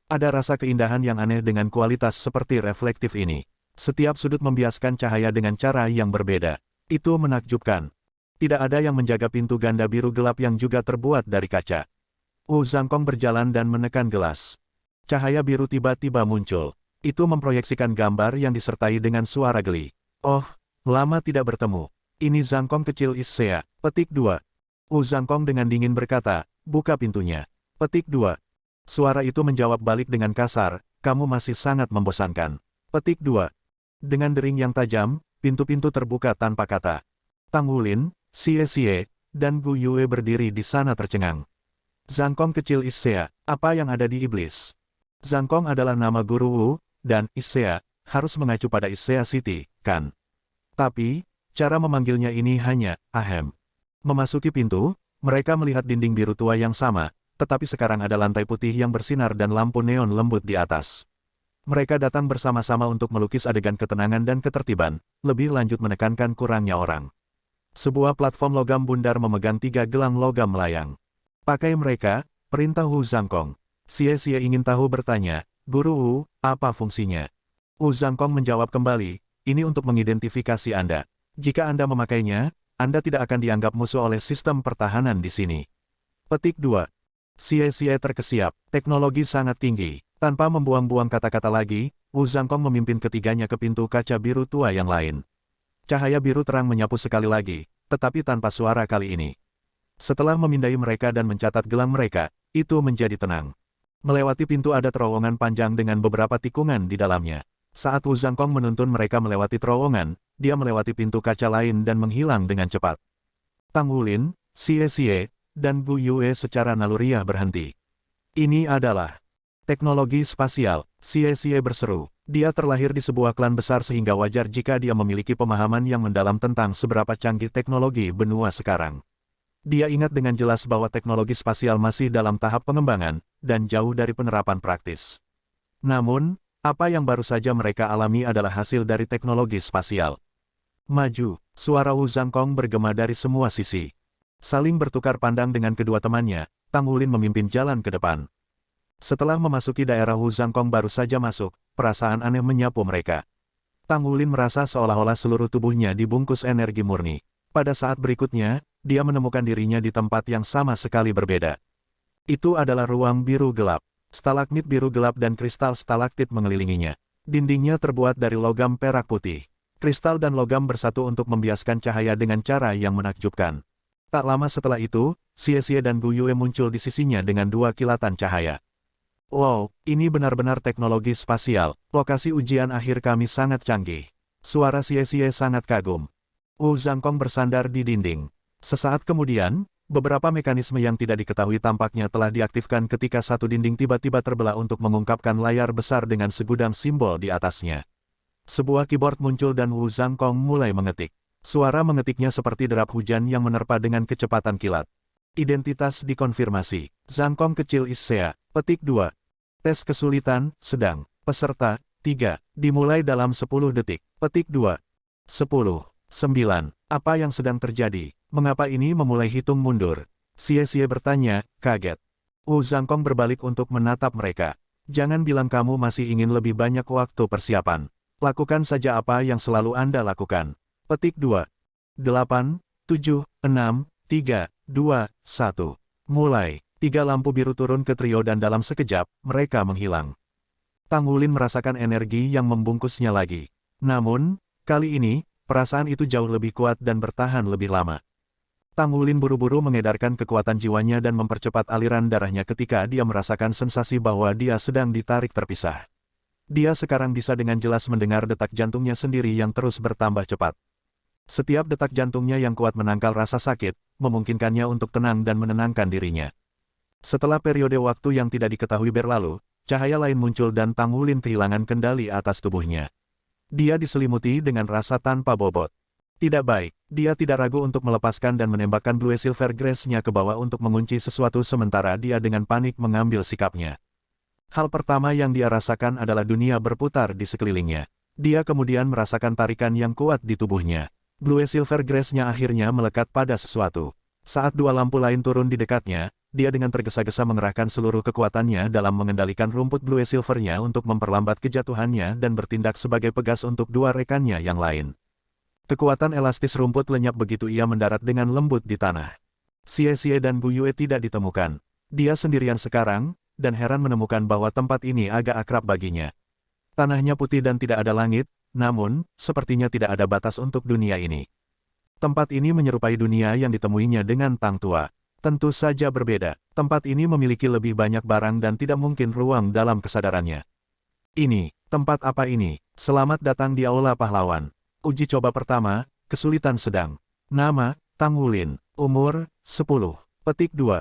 Ada rasa keindahan yang aneh dengan kualitas seperti reflektif ini. Setiap sudut membiaskan cahaya dengan cara yang berbeda. Itu menakjubkan. Tidak ada yang menjaga pintu ganda biru gelap yang juga terbuat dari kaca. Wu Zhangkong berjalan dan menekan gelas. Cahaya biru tiba-tiba muncul. Itu memproyeksikan gambar yang disertai dengan suara geli. Oh, lama tidak bertemu. Ini Zhangkong kecil Issea. Petik 2. Wu Zhangkong dengan dingin berkata, buka pintunya. Petik 2. Suara itu menjawab balik dengan kasar, kamu masih sangat membosankan. Petik 2. Dengan dering yang tajam, pintu-pintu terbuka tanpa kata. Tang Wulin, Xie, dan Gu Yue berdiri di sana tercengang. Zhangkong kecil Issea, apa yang ada di iblis? Zhangkong adalah nama guru Wu, dan Issea harus mengacu pada Sea City, kan? Tapi, cara memanggilnya ini hanya, ahem. Memasuki pintu, mereka melihat dinding biru tua yang sama, tetapi sekarang ada lantai putih yang bersinar dan lampu neon lembut di atas. Mereka datang bersama-sama untuk melukis adegan ketenangan dan ketertiban, lebih lanjut menekankan kurangnya orang. Sebuah platform logam bundar memegang 3 gelang logam melayang. Pakai mereka, perintah Wu Zhangkong. Xie ingin tahu bertanya, Guru Wu, apa fungsinya? Wu Zhangkong menjawab kembali, ini untuk mengidentifikasi Anda. Jika Anda memakainya, Anda tidak akan dianggap musuh oleh sistem pertahanan di sini. Petik 2. Xie terkesiap, teknologi sangat tinggi. Tanpa membuang-buang kata-kata lagi, Wu Zhangkong memimpin ketiganya ke pintu kaca biru tua yang lain. Cahaya biru terang menyapu sekali lagi, tetapi tanpa suara kali ini. Setelah memindai mereka dan mencatat gelang mereka, itu menjadi tenang. Melewati pintu ada terowongan panjang dengan beberapa tikungan di dalamnya. Saat Wu Zhangkong menuntun mereka melewati terowongan, dia melewati pintu kaca lain dan menghilang dengan cepat. Tang Wulin, Xie, dan Gu Yue secara naluriah berhenti. Ini adalah teknologi spasial, Xie berseru. Dia terlahir di sebuah klan besar sehingga wajar jika dia memiliki pemahaman yang mendalam tentang seberapa canggih teknologi benua sekarang. Dia ingat dengan jelas bahwa teknologi spasial masih dalam tahap pengembangan, dan jauh dari penerapan praktis. Namun, apa yang baru saja mereka alami adalah hasil dari teknologi spasial. Maju, suara Wu Zhangkong bergema dari semua sisi. Saling bertukar pandang dengan kedua temannya, Tang Wulin memimpin jalan ke depan. Setelah memasuki daerah Wu Zhangkong baru saja masuk, perasaan aneh menyapu mereka. Tang Wulin merasa seolah-olah seluruh tubuhnya dibungkus energi murni. Pada saat berikutnya, dia menemukan dirinya di tempat yang sama sekali berbeda. Itu adalah ruang biru gelap. Stalagmit biru gelap dan kristal stalaktit mengelilinginya. Dindingnya terbuat dari logam perak putih. Kristal dan logam bersatu untuk membiaskan cahaya dengan cara yang menakjubkan. Tak lama setelah itu, Xie Xie dan Gu Yue muncul di sisinya dengan dua kilatan cahaya. Wow, ini benar-benar teknologi spasial. Lokasi ujian akhir kami sangat canggih. Suara Xie Xie sangat kagum. Wu Zhangkong bersandar di dinding. Sesaat kemudian, beberapa mekanisme yang tidak diketahui tampaknya telah diaktifkan ketika satu dinding tiba-tiba terbelah untuk mengungkapkan layar besar dengan segudang simbol di atasnya. Sebuah keyboard muncul dan Wu Zhangkong mulai mengetik. Suara mengetiknya seperti derap hujan yang menerpa dengan kecepatan kilat. Identitas dikonfirmasi. Zhangkong kecil Issea, petik 2. Tes kesulitan, sedang. Peserta, 3. Dimulai dalam 10 detik. Petik 2. 10. 9. Apa yang sedang terjadi? Mengapa ini memulai hitung mundur? Xie Xie bertanya, kaget. Wu Zhangkong berbalik untuk menatap mereka. Jangan bilang kamu masih ingin lebih banyak waktu persiapan. Lakukan saja apa yang selalu Anda lakukan. Petik 2. 8, 7, 6, 3, 2, 1. Mulai. 3 lampu biru turun ke trio dan dalam sekejap, mereka menghilang. Tang Wulin merasakan energi yang membungkusnya lagi. Namun, kali ini, perasaan itu jauh lebih kuat dan bertahan lebih lama. Tang Wulin buru-buru mengedarkan kekuatan jiwanya dan mempercepat aliran darahnya ketika dia merasakan sensasi bahwa dia sedang ditarik terpisah. Dia sekarang bisa dengan jelas mendengar detak jantungnya sendiri yang terus bertambah cepat. Setiap detak jantungnya yang kuat menangkal rasa sakit, memungkinkannya untuk tenang dan menenangkan dirinya. Setelah periode waktu yang tidak diketahui berlalu, cahaya lain muncul dan Tang Wulin kehilangan kendali atas tubuhnya. Dia diselimuti dengan rasa tanpa bobot. Tidak baik, dia tidak ragu untuk melepaskan dan menembakkan Blue Silver Grace-nya ke bawah untuk mengunci sesuatu sementara dia dengan panik mengambil sikapnya. Hal pertama yang dia rasakan adalah dunia berputar di sekelilingnya. Dia kemudian merasakan tarikan yang kuat di tubuhnya. Blue Silver Grace-nya akhirnya melekat pada sesuatu. Saat dua lampu lain turun di dekatnya, dia dengan tergesa-gesa mengerahkan seluruh kekuatannya dalam mengendalikan rumput Blue Silver-nya untuk memperlambat kejatuhannya dan bertindak sebagai pegas untuk dua rekannya yang lain. Kekuatan elastis rumput lenyap begitu ia mendarat dengan lembut di tanah. Xie Xie dan Gu Yue tidak ditemukan. Dia sendirian sekarang, dan heran menemukan bahwa tempat ini agak akrab baginya. Tanahnya putih dan tidak ada langit, namun, sepertinya tidak ada batas untuk dunia ini. Tempat ini menyerupai dunia yang ditemuinya dengan Tang Tua. Tentu saja berbeda. Tempat ini memiliki lebih banyak barang dan tidak mungkin ruang dalam kesadarannya. Ini, tempat apa ini? Selamat datang di Aula Pahlawan. Uji coba pertama, kesulitan sedang. Nama, Tang Wulin. Umur, 10. Petik 2.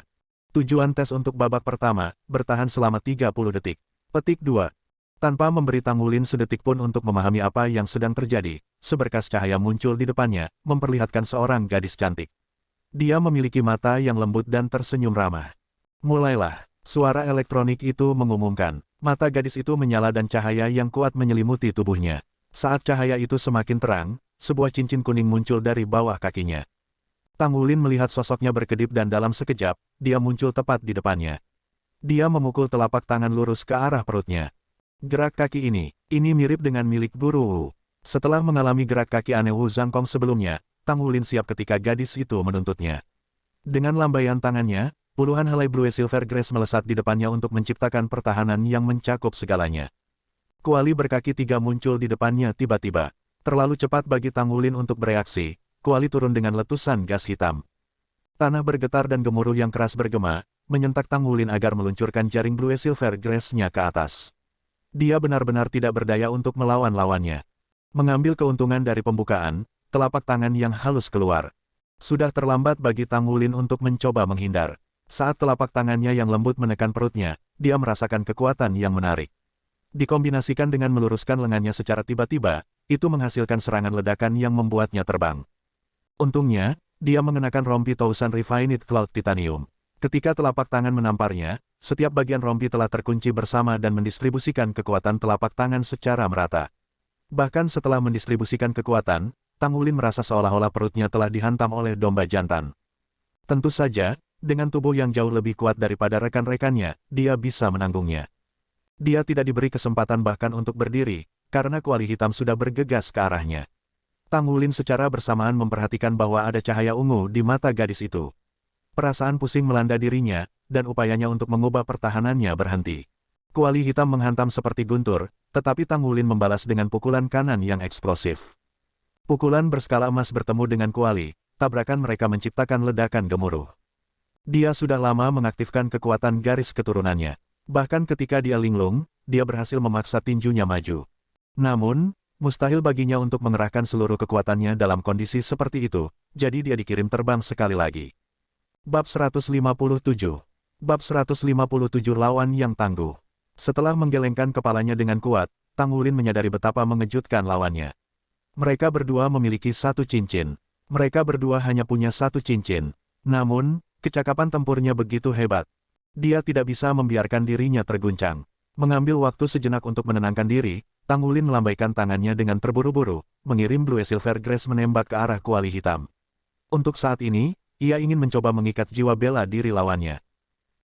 Tujuan tes untuk babak pertama, bertahan selama 30 detik. Petik 2. Tanpa memberi Tang Wulin sedetik pun untuk memahami apa yang sedang terjadi, seberkas cahaya muncul di depannya, memperlihatkan seorang gadis cantik. Dia memiliki mata yang lembut dan tersenyum ramah. Mulailah, suara elektronik itu mengumumkan. Mata gadis itu menyala dan cahaya yang kuat menyelimuti tubuhnya. Saat cahaya itu semakin terang, sebuah cincin kuning muncul dari bawah kakinya. Tang Wulin melihat sosoknya berkedip dan dalam sekejap, dia muncul tepat di depannya. Dia memukul telapak tangan lurus ke arah perutnya. Gerak kaki ini mirip dengan milik Guru Wu. Setelah mengalami gerak kaki aneh Wu Zhangkong sebelumnya, Tang Wulin siap ketika gadis itu menuntutnya. Dengan lambaian tangannya, puluhan helai Blue Silver Grace melesat di depannya untuk menciptakan pertahanan yang mencakup segalanya. Kuali berkaki 3 muncul di depannya tiba-tiba. Terlalu cepat bagi Tang Wulin untuk bereaksi, kuali turun dengan letusan gas hitam. Tanah bergetar dan gemuruh yang keras bergema, menyentak Tang Wulin agar meluncurkan jaring Blue Silver Grace-nya ke atas. Dia benar-benar tidak berdaya untuk melawan lawannya. Mengambil keuntungan dari pembukaan, telapak tangan yang halus keluar. Sudah terlambat bagi Tang Wulin untuk mencoba menghindar. Saat telapak tangannya yang lembut menekan perutnya, dia merasakan kekuatan yang menarik. Dikombinasikan dengan meluruskan lengannya secara tiba-tiba, itu menghasilkan serangan ledakan yang membuatnya terbang. Untungnya, dia mengenakan rompi Thousand Refined Cloud Titanium. Ketika telapak tangan menamparnya, setiap bagian rompi telah terkunci bersama dan mendistribusikan kekuatan telapak tangan secara merata. Bahkan setelah mendistribusikan kekuatan, Tang Wulin merasa seolah-olah perutnya telah dihantam oleh domba jantan. Tentu saja, dengan tubuh yang jauh lebih kuat daripada rekan-rekannya, dia bisa menanggungnya. Dia tidak diberi kesempatan bahkan untuk berdiri, karena kuali hitam sudah bergegas ke arahnya. Tang Wulin secara bersamaan memperhatikan bahwa ada cahaya ungu di mata gadis itu. Perasaan pusing melanda dirinya, dan upayanya untuk mengubah pertahanannya berhenti. Kuali hitam menghantam seperti guntur, tetapi Tang Wulin membalas dengan pukulan kanan yang eksplosif. Pukulan berskala emas bertemu dengan kuali, tabrakan mereka menciptakan ledakan gemuruh. Dia sudah lama mengaktifkan kekuatan garis keturunannya. Bahkan ketika dia linglung, dia berhasil memaksa tinjunya maju. Namun, mustahil baginya untuk mengerahkan seluruh kekuatannya dalam kondisi seperti itu, jadi dia dikirim terbang sekali lagi. Bab 157. Bab 157 Lawan yang Tangguh. Setelah menggelengkan kepalanya dengan kuat, Tang Wulin menyadari betapa mengejutkan lawannya. Mereka berdua memiliki satu cincin. Mereka berdua hanya punya satu cincin. Namun, kecakapan tempurnya begitu hebat. Dia tidak bisa membiarkan dirinya terguncang. Mengambil waktu sejenak untuk menenangkan diri, Tang Wulin melambaikan tangannya dengan terburu-buru, mengirim Blue Silver Grace menembak ke arah kuali hitam. Untuk saat ini, ia ingin mencoba mengikat jiwa bela diri lawannya.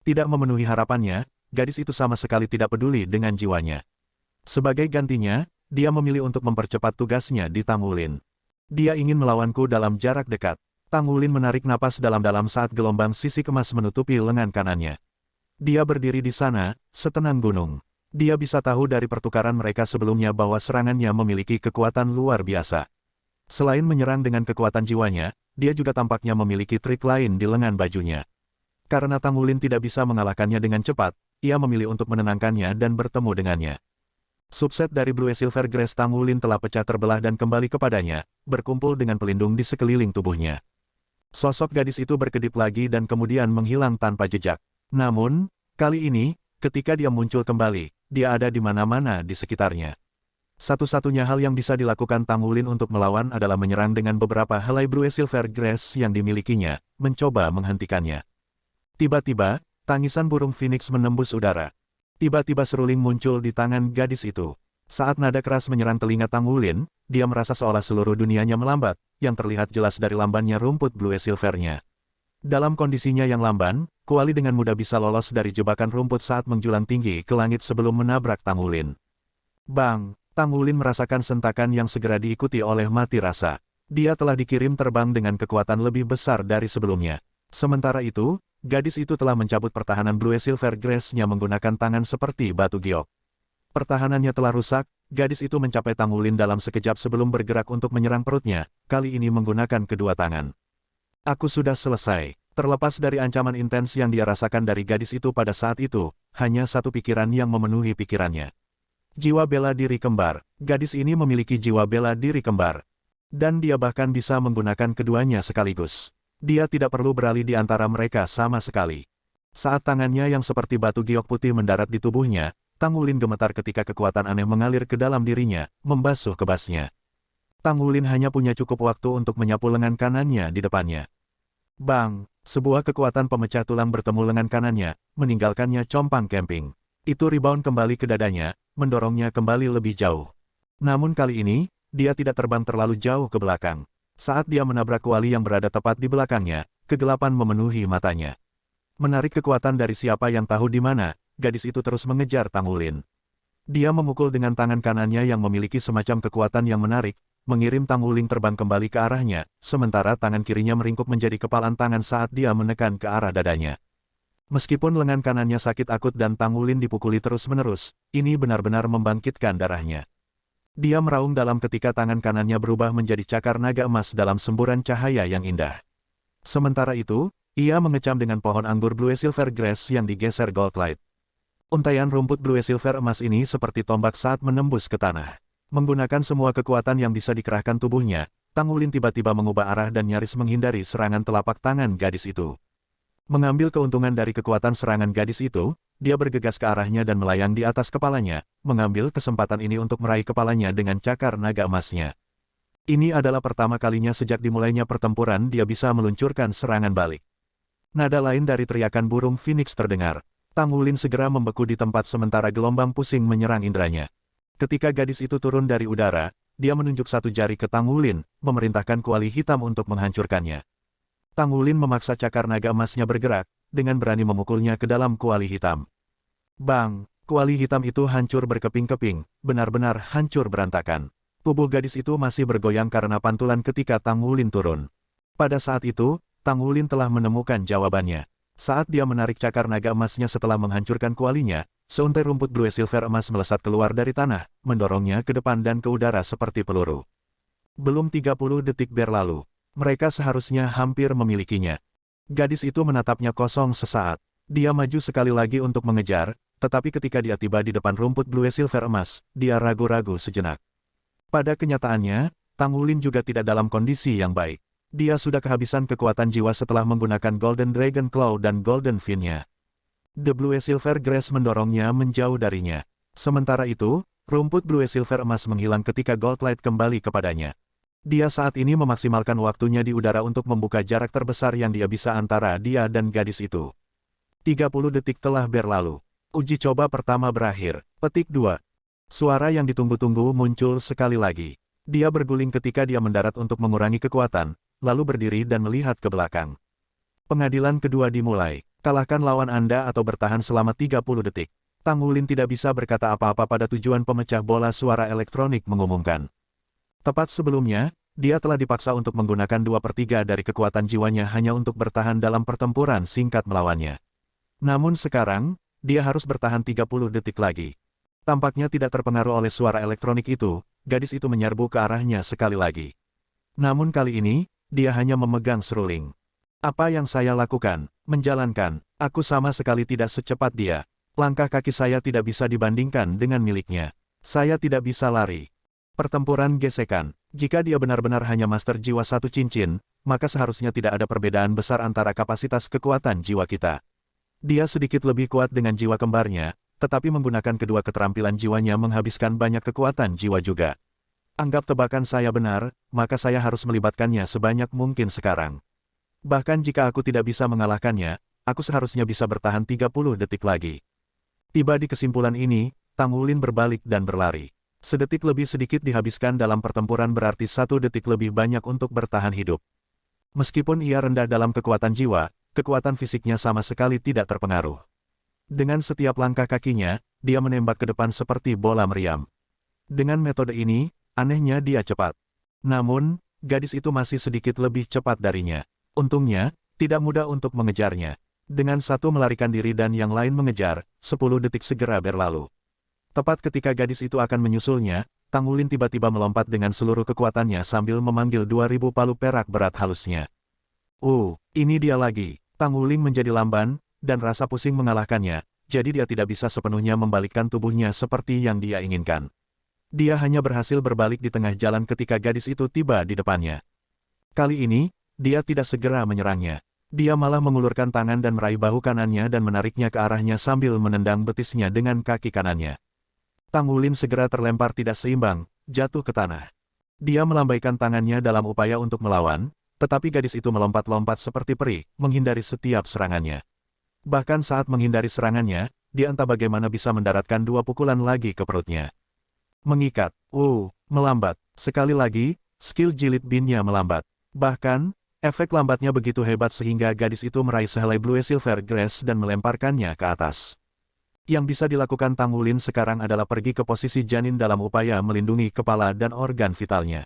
Tidak memenuhi harapannya, gadis itu sama sekali tidak peduli dengan jiwanya. Sebagai gantinya, dia memilih untuk mempercepat tugasnya di Tang Wulin. Dia ingin melawanku dalam jarak dekat. Tang Wulin menarik napas dalam-dalam saat gelombang sisik emas menutupi lengan kanannya. Dia berdiri di sana, setenang gunung. Dia bisa tahu dari pertukaran mereka sebelumnya bahwa serangannya memiliki kekuatan luar biasa. Selain menyerang dengan kekuatan jiwanya, dia juga tampaknya memiliki trik lain di lengan bajunya. Karena Tang Wulin tidak bisa mengalahkannya dengan cepat, ia memilih untuk menenangkannya dan bertemu dengannya. Subset dari Blue Silver Grace Tang Wulin telah pecah terbelah dan kembali kepadanya, berkumpul dengan pelindung di sekeliling tubuhnya. Sosok gadis itu berkedip lagi dan kemudian menghilang tanpa jejak. Namun, kali ini, ketika dia muncul kembali, dia ada di mana-mana di sekitarnya. Satu-satunya hal yang bisa dilakukan Tang Wulin untuk melawan adalah menyerang dengan beberapa helai Blue Silver Grace yang dimilikinya, mencoba menghentikannya. Tiba-tiba, tangisan burung Phoenix menembus udara. Tiba-tiba seruling muncul di tangan gadis itu. Saat nada keras menyerang telinga Tang Wulin, dia merasa seolah seluruh dunianya melambat, yang terlihat jelas dari lambannya rumput Blue Silvernya. Dalam kondisinya yang lamban, kuali dengan mudah bisa lolos dari jebakan rumput saat menjulang tinggi ke langit sebelum menabrak Tang Wulin. Bang! Tang Wulin merasakan sentakan yang segera diikuti oleh mati rasa. Dia telah dikirim terbang dengan kekuatan lebih besar dari sebelumnya. Sementara itu, gadis itu telah mencabut pertahanan Blue Silver Grace-nya menggunakan tangan seperti batu giok. Pertahanannya telah rusak, gadis itu mencapai Tang Wulin dalam sekejap sebelum bergerak untuk menyerang perutnya, kali ini menggunakan kedua tangan. Aku sudah selesai. Terlepas dari ancaman intens yang dia rasakan dari gadis itu pada saat itu, hanya satu pikiran yang memenuhi pikirannya. Jiwa bela diri kembar. Gadis ini memiliki jiwa bela diri kembar. Dan dia bahkan bisa menggunakan keduanya sekaligus. Dia tidak perlu beralih di antara mereka sama sekali. Saat tangannya yang seperti batu giok putih mendarat di tubuhnya, Tang Wulin gemetar ketika kekuatan aneh mengalir ke dalam dirinya, membasuh kebasnya. Tang Wulin hanya punya cukup waktu untuk menyapu lengan kanannya di depannya. Bang! Sebuah kekuatan pemecah tulang bertemu lengan kanannya, meninggalkannya compang camping. Itu rebound kembali ke dadanya, mendorongnya kembali lebih jauh. Namun kali ini, dia tidak terbang terlalu jauh ke belakang. Saat dia menabrak kuali yang berada tepat di belakangnya, kegelapan memenuhi matanya. Menarik kekuatan dari siapa yang tahu di mana, gadis itu terus mengejar Tang Wulin. Dia memukul dengan tangan kanannya yang memiliki semacam kekuatan yang menarik, mengirim Tang Wulin terbang kembali ke arahnya, sementara tangan kirinya meringkuk menjadi kepalan tangan saat dia menekan ke arah dadanya. Meskipun lengan kanannya sakit akut dan Tang Wulin dipukuli terus-menerus, ini benar-benar membangkitkan darahnya. Dia meraung dalam ketika tangan kanannya berubah menjadi cakar naga emas dalam semburan cahaya yang indah. Sementara itu, ia mengecam dengan pohon anggur Blue Silver Grace yang digeser Gold Light. Untaian rumput Blue Silver emas ini seperti tombak saat menembus ke tanah. Menggunakan semua kekuatan yang bisa dikerahkan tubuhnya, Tang Wulin tiba-tiba mengubah arah dan nyaris menghindari serangan telapak tangan gadis itu. Mengambil keuntungan dari kekuatan serangan gadis itu, dia bergegas ke arahnya dan melayang di atas kepalanya, mengambil kesempatan ini untuk meraih kepalanya dengan cakar naga emasnya. Ini adalah pertama kalinya sejak dimulainya pertempuran dia bisa meluncurkan serangan balik. Nada lain dari teriakan burung Phoenix terdengar. Tang Wulin segera membeku di tempat sementara gelombang pusing menyerang indranya. Ketika gadis itu turun dari udara, dia menunjuk satu jari ke Tang Wulin, memerintahkan kuali hitam untuk menghancurkannya. Tang Wulin memaksa cakar naga emasnya bergerak, dengan berani memukulnya ke dalam kuali hitam. Bang! Kuali hitam itu hancur berkeping-keping, benar-benar hancur berantakan. Tubuh gadis itu masih bergoyang karena pantulan ketika Tang Wulin turun. Pada saat itu, Tang Wulin telah menemukan jawabannya. Saat dia menarik cakar naga emasnya setelah menghancurkan kualinya, seuntai rumput blue silver emas melesat keluar dari tanah, mendorongnya ke depan dan ke udara seperti peluru. Belum 30 detik berlalu. Mereka seharusnya hampir memilikinya. Gadis itu menatapnya kosong sesaat. Dia maju sekali lagi untuk mengejar, tetapi ketika dia tiba di depan rumput blue silver emas, dia ragu-ragu sejenak. Pada kenyataannya, Tang Wulin juga tidak dalam kondisi yang baik. Dia sudah kehabisan kekuatan jiwa setelah menggunakan Golden Dragon Claw dan Golden Fin-nya. The Blue Silver Grass mendorongnya menjauh darinya. Sementara itu, rumput Blue Silver emas menghilang ketika Gold Light kembali kepadanya. Dia saat ini memaksimalkan waktunya di udara untuk membuka jarak terbesar yang dia bisa antara dia dan gadis itu. 30 detik telah berlalu. Uji coba pertama berakhir. Petik 2. Suara yang ditunggu-tunggu muncul sekali lagi. Dia berguling ketika dia mendarat untuk mengurangi kekuatan, lalu berdiri dan melihat ke belakang. Pengadilan kedua dimulai. Kalahkan lawan Anda atau bertahan selama 30 detik. Tang Wulin tidak bisa berkata apa-apa pada tujuan pemecah bola suara elektronik mengumumkan. Tepat sebelumnya, dia telah dipaksa untuk menggunakan 2/3 dari kekuatan jiwanya hanya untuk bertahan dalam pertempuran singkat melawannya. Namun sekarang, dia harus bertahan 30 detik lagi. Tampaknya tidak terpengaruh oleh suara elektronik itu, gadis itu menyerbu ke arahnya sekali lagi. Namun kali ini, dia hanya memegang seruling. Apa yang saya lakukan? Menjalankan. Aku sama sekali tidak secepat dia. Langkah kaki saya tidak bisa dibandingkan dengan miliknya. Saya tidak bisa lari. Pertempuran gesekan. Jika dia benar-benar hanya master jiwa satu cincin, maka seharusnya tidak ada perbedaan besar antara kapasitas kekuatan jiwa kita. Dia sedikit lebih kuat dengan jiwa kembarnya, tetapi menggunakan kedua keterampilan jiwanya menghabiskan banyak kekuatan jiwa juga. Anggap tebakan saya benar, maka saya harus melibatkannya sebanyak mungkin sekarang. Bahkan jika aku tidak bisa mengalahkannya, aku seharusnya bisa bertahan 30 detik lagi. Tiba di kesimpulan ini, Tang Wulin berbalik dan berlari. Sedetik lebih sedikit dihabiskan dalam pertempuran berarti 1 detik lebih banyak untuk bertahan hidup. Meskipun ia rendah dalam kekuatan jiwa, kekuatan fisiknya sama sekali tidak terpengaruh. Dengan setiap langkah kakinya, dia menembak ke depan seperti bola meriam. Dengan metode ini, anehnya dia cepat. Namun, gadis itu masih sedikit lebih cepat darinya. Untungnya, tidak mudah untuk mengejarnya. Dengan satu melarikan diri dan yang lain mengejar, 10 detik segera berlalu. Tepat ketika gadis itu akan menyusulnya, Tang Wulin tiba-tiba melompat dengan seluruh kekuatannya sambil memanggil 2000 palu perak berat halusnya. Ini dia lagi. Tang Wulin menjadi lamban, dan rasa pusing mengalahkannya, jadi dia tidak bisa sepenuhnya membalikkan tubuhnya seperti yang dia inginkan. Dia hanya berhasil berbalik di tengah jalan ketika gadis itu tiba di depannya. Kali ini, dia tidak segera menyerangnya. Dia malah mengulurkan tangan dan meraih bahu kanannya dan menariknya ke arahnya sambil menendang betisnya dengan kaki kanannya. Tang Wulin segera terlempar tidak seimbang, jatuh ke tanah. Dia melambaikan tangannya dalam upaya untuk melawan, tetapi gadis itu melompat-lompat seperti peri, menghindari setiap serangannya. Bahkan saat menghindari serangannya, dia entah bagaimana bisa mendaratkan 2 pukulan lagi ke perutnya. Mengikat, melambat. Sekali lagi, skill jilid binnya melambat. Bahkan, efek lambatnya begitu hebat sehingga gadis itu meraih sehelai Blue Silver Grass dan melemparkannya ke atas. Yang bisa dilakukan Tang Wulin sekarang adalah pergi ke posisi janin dalam upaya melindungi kepala dan organ vitalnya.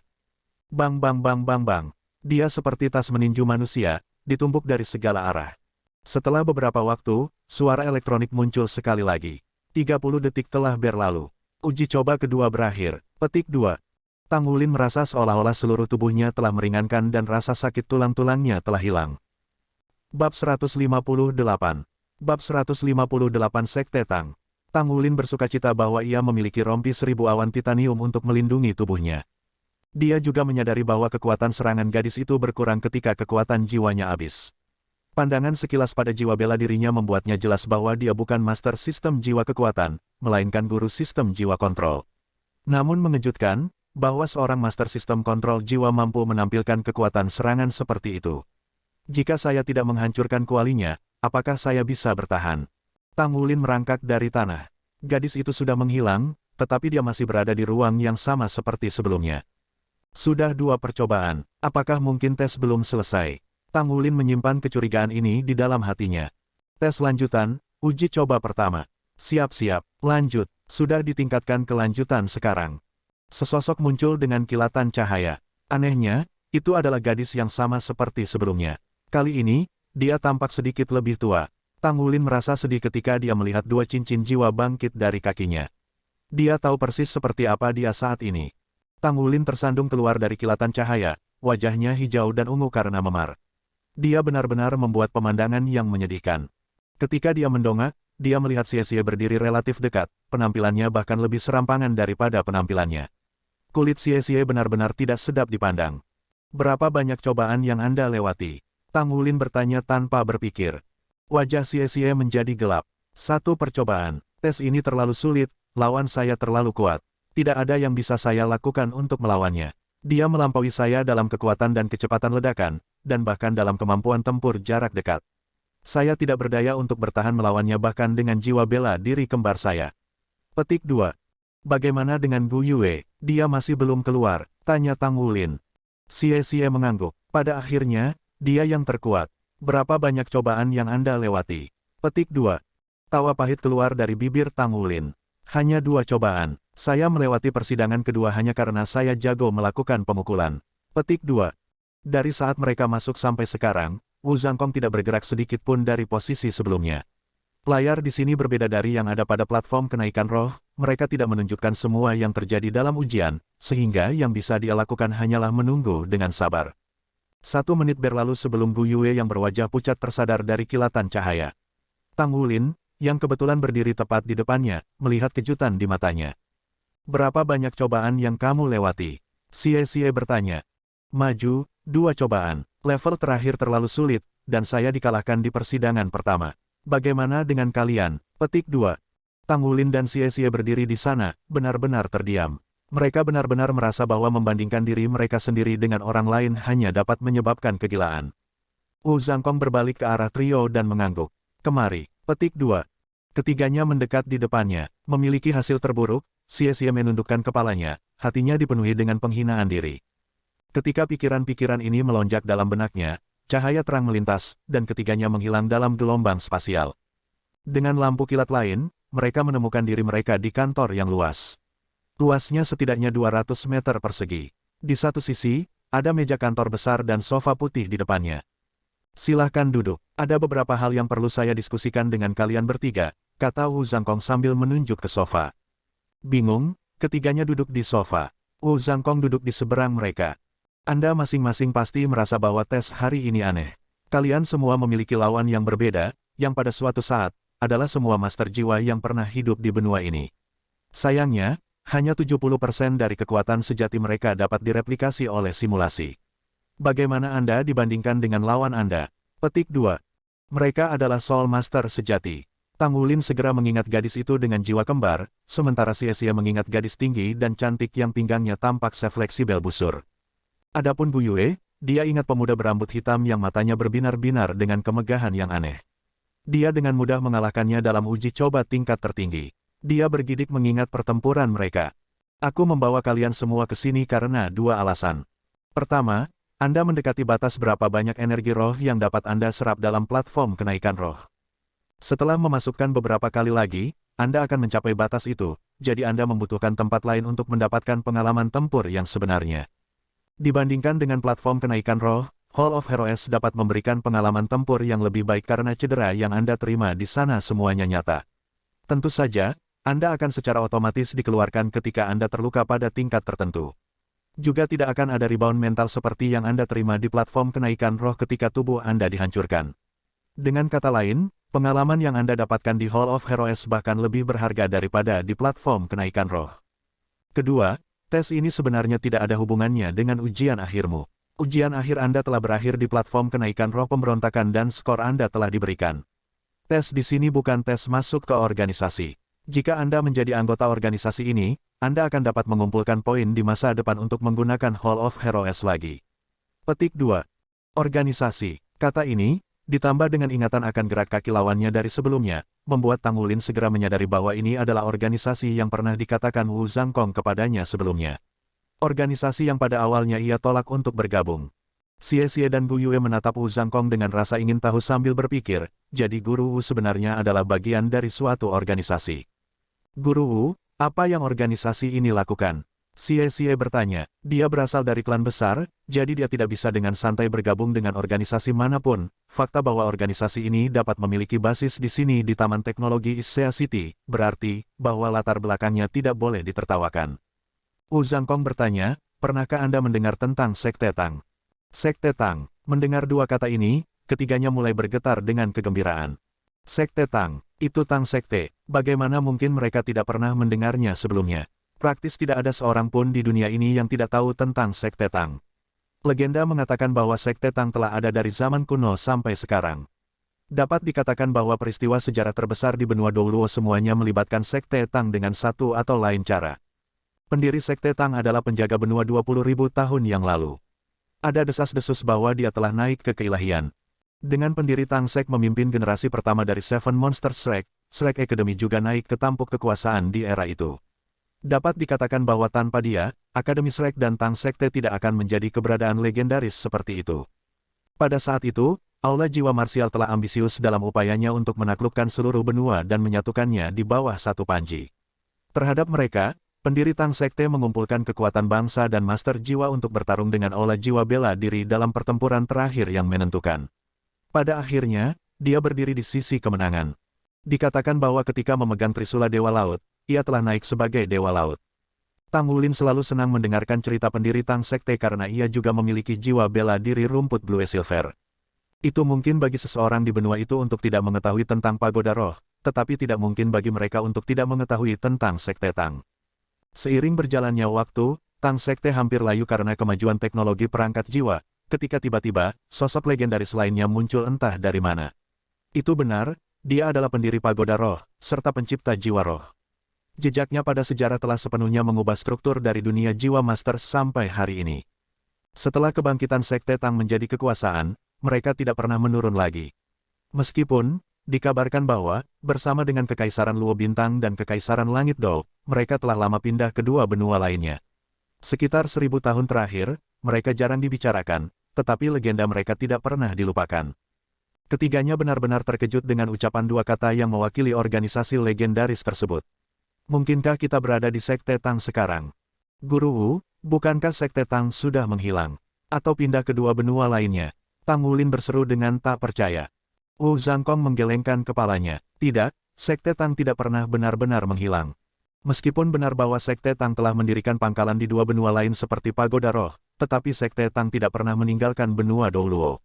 Bang bang bang bang bang. Dia seperti tas meninju manusia, ditumpuk dari segala arah. Setelah beberapa waktu, suara elektronik muncul sekali lagi. 30 detik telah berlalu. Uji coba kedua berakhir. Petik 2. Tang Wulin merasa seolah-olah seluruh tubuhnya telah meringankan dan rasa sakit tulang-tulangnya telah hilang. Bab 158. Bab 158 Sekte Tang. Tang Wulin bersukacita bahwa ia memiliki rompi 1000 awan titanium untuk melindungi tubuhnya. Dia juga menyadari bahwa kekuatan serangan gadis itu berkurang ketika kekuatan jiwanya habis. Pandangan sekilas pada jiwa bela dirinya membuatnya jelas bahwa dia bukan master sistem jiwa kekuatan, melainkan guru sistem jiwa kontrol. Namun mengejutkan, bahwa seorang master sistem kontrol jiwa mampu menampilkan kekuatan serangan seperti itu. Jika saya tidak menghancurkan kualinya, apakah saya bisa bertahan? Tang Wulin merangkak dari tanah. Gadis itu sudah menghilang, tetapi dia masih berada di ruang yang sama seperti sebelumnya. Sudah 2 percobaan, apakah mungkin tes belum selesai? Tang Wulin menyimpan kecurigaan ini di dalam hatinya. Tes lanjutan, uji coba pertama. Siap-siap, lanjut, sudah ditingkatkan ke lanjutan sekarang. Sesosok muncul dengan kilatan cahaya. Anehnya, itu adalah gadis yang sama seperti sebelumnya. Kali ini, dia tampak sedikit lebih tua. Tang Wulin merasa sedih ketika dia melihat dua cincin jiwa bangkit dari kakinya. Dia tahu persis seperti apa dia saat ini. Tang Wulin tersandung keluar dari kilatan cahaya, wajahnya hijau dan ungu karena memar. Dia benar-benar membuat pemandangan yang menyedihkan. Ketika dia mendongak, dia melihat Xie berdiri relatif dekat, penampilannya bahkan lebih serampangan daripada penampilannya. Kulit Xie benar-benar tidak sedap dipandang. Berapa banyak cobaan yang Anda lewati? Tang Wulin bertanya tanpa berpikir. Wajah Xie menjadi gelap. Satu percobaan. Tes ini terlalu sulit, lawan saya terlalu kuat. Tidak ada yang bisa saya lakukan untuk melawannya. Dia melampaui saya dalam kekuatan dan kecepatan ledakan, dan bahkan dalam kemampuan tempur jarak dekat. Saya tidak berdaya untuk bertahan melawannya bahkan dengan jiwa bela diri kembar saya. Petik 2. Bagaimana dengan Gu Yue? Dia masih belum keluar, tanya Tang Wulin. Xie mengangguk. Pada akhirnya, dia yang terkuat. Berapa banyak cobaan yang Anda lewati? Petik 2. Tawa pahit keluar dari bibir Tang Wulin. Hanya 2 cobaan. Saya melewati persidangan kedua hanya karena saya jago melakukan pemukulan. Petik 2. Dari saat mereka masuk sampai sekarang, Wu Zhangkong tidak bergerak sedikit pun dari posisi sebelumnya. Layar di sini berbeda dari yang ada pada platform kenaikan roh, mereka tidak menunjukkan semua yang terjadi dalam ujian, sehingga yang bisa dia lakukan hanyalah menunggu dengan sabar. 1 menit berlalu sebelum Gu Yue yang berwajah pucat tersadar dari kilatan cahaya. Tang Wulin, yang kebetulan berdiri tepat di depannya, melihat kejutan di matanya. Berapa banyak cobaan yang kamu lewati? Xie bertanya. Maju, 2 cobaan. Level terakhir terlalu sulit, dan saya dikalahkan di persidangan pertama. Bagaimana dengan kalian? Petik 2. Tang Wulin dan Xie berdiri di sana, benar-benar terdiam. Mereka benar-benar merasa bahwa membandingkan diri mereka sendiri dengan orang lain hanya dapat menyebabkan kegilaan. Wu Zhangkong berbalik ke arah trio dan mengangguk. Kemari. Petik 2. Ketiganya mendekat di depannya, memiliki hasil terburuk. Xie menundukkan kepalanya, hatinya dipenuhi dengan penghinaan diri. Ketika pikiran-pikiran ini melonjak dalam benaknya, cahaya terang melintas, dan ketiganya menghilang dalam gelombang spasial. Dengan lampu kilat lain, mereka menemukan diri mereka di kantor yang luas. Luasnya setidaknya 200 meter persegi. Di satu sisi, ada meja kantor besar dan sofa putih di depannya. Silahkan duduk, ada beberapa hal yang perlu saya diskusikan dengan kalian bertiga, kata Wu Zhangkong sambil menunjuk ke sofa. Bingung, ketiganya duduk di sofa. Wu Zhangkong duduk di seberang mereka. Anda masing-masing pasti merasa bahwa tes hari ini aneh. Kalian semua memiliki lawan yang berbeda, yang pada suatu saat, adalah semua master jiwa yang pernah hidup di benua ini. Sayangnya, hanya 70% dari kekuatan sejati mereka dapat direplikasi oleh simulasi. Bagaimana Anda dibandingkan dengan lawan Anda? Petik 2. Mereka adalah Soul Master sejati. Tang Wulin segera mengingat gadis itu dengan jiwa kembar, sementara Xie mengingat gadis tinggi dan cantik yang pinggangnya tampak sefleksibel busur. Adapun Gu Yue, dia ingat pemuda berambut hitam yang matanya berbinar-binar dengan kemegahan yang aneh. Dia dengan mudah mengalahkannya dalam uji coba tingkat tertinggi. Dia bergidik mengingat pertempuran mereka. Aku membawa kalian semua ke sini karena 2 alasan. Pertama, Anda mendekati batas berapa banyak energi roh yang dapat Anda serap dalam platform kenaikan roh. Setelah memasukkan beberapa kali lagi, Anda akan mencapai batas itu, jadi Anda membutuhkan tempat lain untuk mendapatkan pengalaman tempur yang sebenarnya. Dibandingkan dengan platform kenaikan roh, Hall of Heroes dapat memberikan pengalaman tempur yang lebih baik karena cedera yang Anda terima di sana semuanya nyata. Tentu saja, Anda akan secara otomatis dikeluarkan ketika Anda terluka pada tingkat tertentu. Juga tidak akan ada rebound mental seperti yang Anda terima di platform kenaikan roh ketika tubuh Anda dihancurkan. Dengan kata lain, pengalaman yang Anda dapatkan di Hall of Heroes bahkan lebih berharga daripada di platform kenaikan roh. Kedua, tes ini sebenarnya tidak ada hubungannya dengan ujian akhirmu. Ujian akhir Anda telah berakhir di platform kenaikan roh pemberontakan dan skor Anda telah diberikan. Tes di sini bukan tes masuk ke organisasi. Jika Anda menjadi anggota organisasi ini, Anda akan dapat mengumpulkan poin di masa depan untuk menggunakan Hall of Heroes lagi. Petik 2. Organisasi. Kata ini, ditambah dengan ingatan akan gerak kaki lawannya dari sebelumnya, membuat Tang Wulin segera menyadari bahwa ini adalah organisasi yang pernah dikatakan Wu Zhangkong kepadanya sebelumnya. Organisasi yang pada awalnya ia tolak untuk bergabung. Xie dan Gu Yue menatap Wu Zhangkong dengan rasa ingin tahu sambil berpikir, jadi Guru Wu sebenarnya adalah bagian dari suatu organisasi. Guru Wu, apa yang organisasi ini lakukan? Xie bertanya, dia berasal dari klan besar, jadi dia tidak bisa dengan santai bergabung dengan organisasi manapun. Fakta bahwa organisasi ini dapat memiliki basis di sini di Taman Teknologi Issea City, berarti bahwa latar belakangnya tidak boleh ditertawakan. Wu Zhangkong bertanya, pernahkah Anda mendengar tentang Sekte Tang? Sekte Tang. Mendengar dua kata ini, ketiganya mulai bergetar dengan kegembiraan. Sekte Tang, itu Tang Sekte, bagaimana mungkin mereka tidak pernah mendengarnya sebelumnya? Praktis tidak ada seorang pun di dunia ini yang tidak tahu tentang Sekte Tang. Legenda mengatakan bahwa Sekte Tang telah ada dari zaman kuno sampai sekarang. Dapat dikatakan bahwa peristiwa sejarah terbesar di benua Douluo semuanya melibatkan Sekte Tang dengan satu atau lain cara. Pendiri Sekte Tang adalah penjaga benua 20.000 tahun yang lalu. Ada desas-desus bahwa dia telah naik ke keilahian. Dengan pendiri Tang Sek memimpin generasi pertama dari Seven Monsters Shrek, Shrek Academy juga naik ke tampuk kekuasaan di era itu. Dapat dikatakan bahwa tanpa dia, Akademi Shrek dan Tang Sekte tidak akan menjadi keberadaan legendaris seperti itu. Pada saat itu, Aula Jiwa Marsial telah ambisius dalam upayanya untuk menaklukkan seluruh benua dan menyatukannya di bawah satu panji. Terhadap mereka, pendiri Tang Sekte mengumpulkan kekuatan bangsa dan master jiwa untuk bertarung dengan Aula Jiwa bela diri dalam pertempuran terakhir yang menentukan. Pada akhirnya, dia berdiri di sisi kemenangan. Dikatakan bahwa ketika memegang Trisula Dewa Laut, ia telah naik sebagai Dewa Laut. Tang Wulin selalu senang mendengarkan cerita pendiri Tang Sekte karena ia juga memiliki jiwa bela diri rumput Blue Silver. Itu mungkin bagi seseorang di benua itu untuk tidak mengetahui tentang Pagoda Roh, tetapi tidak mungkin bagi mereka untuk tidak mengetahui tentang Sekte Tang. Seiring berjalannya waktu, Tang Sekte hampir layu karena kemajuan teknologi perangkat jiwa, ketika tiba-tiba, sosok legendaris lainnya muncul entah dari mana. Itu benar, dia adalah pendiri Pagoda Roh, serta pencipta jiwa roh. Jejaknya pada sejarah telah sepenuhnya mengubah struktur dari dunia jiwa master sampai hari ini. Setelah kebangkitan Sekte Tang menjadi kekuasaan, mereka tidak pernah menurun lagi. Meskipun, dikabarkan bahwa, bersama dengan Kekaisaran Luo Bintang dan Kekaisaran Langit Dou, mereka telah lama pindah ke dua benua lainnya. Sekitar 1000 tahun terakhir, mereka jarang dibicarakan, tetapi legenda mereka tidak pernah dilupakan. Ketiganya benar-benar terkejut dengan ucapan dua kata yang mewakili organisasi legendaris tersebut. Mungkinkah kita berada di Sekte Tang sekarang? Guru Wu, bukankah Sekte Tang sudah menghilang? Atau pindah ke dua benua lainnya? Tang Wulin berseru dengan tak percaya. Wu Zhangkong menggelengkan kepalanya. Tidak, Sekte Tang tidak pernah benar-benar menghilang. Meskipun benar bahwa Sekte Tang telah mendirikan pangkalan di dua benua lain seperti Pagoda Roh, tetapi Sekte Tang tidak pernah meninggalkan benua Douluo.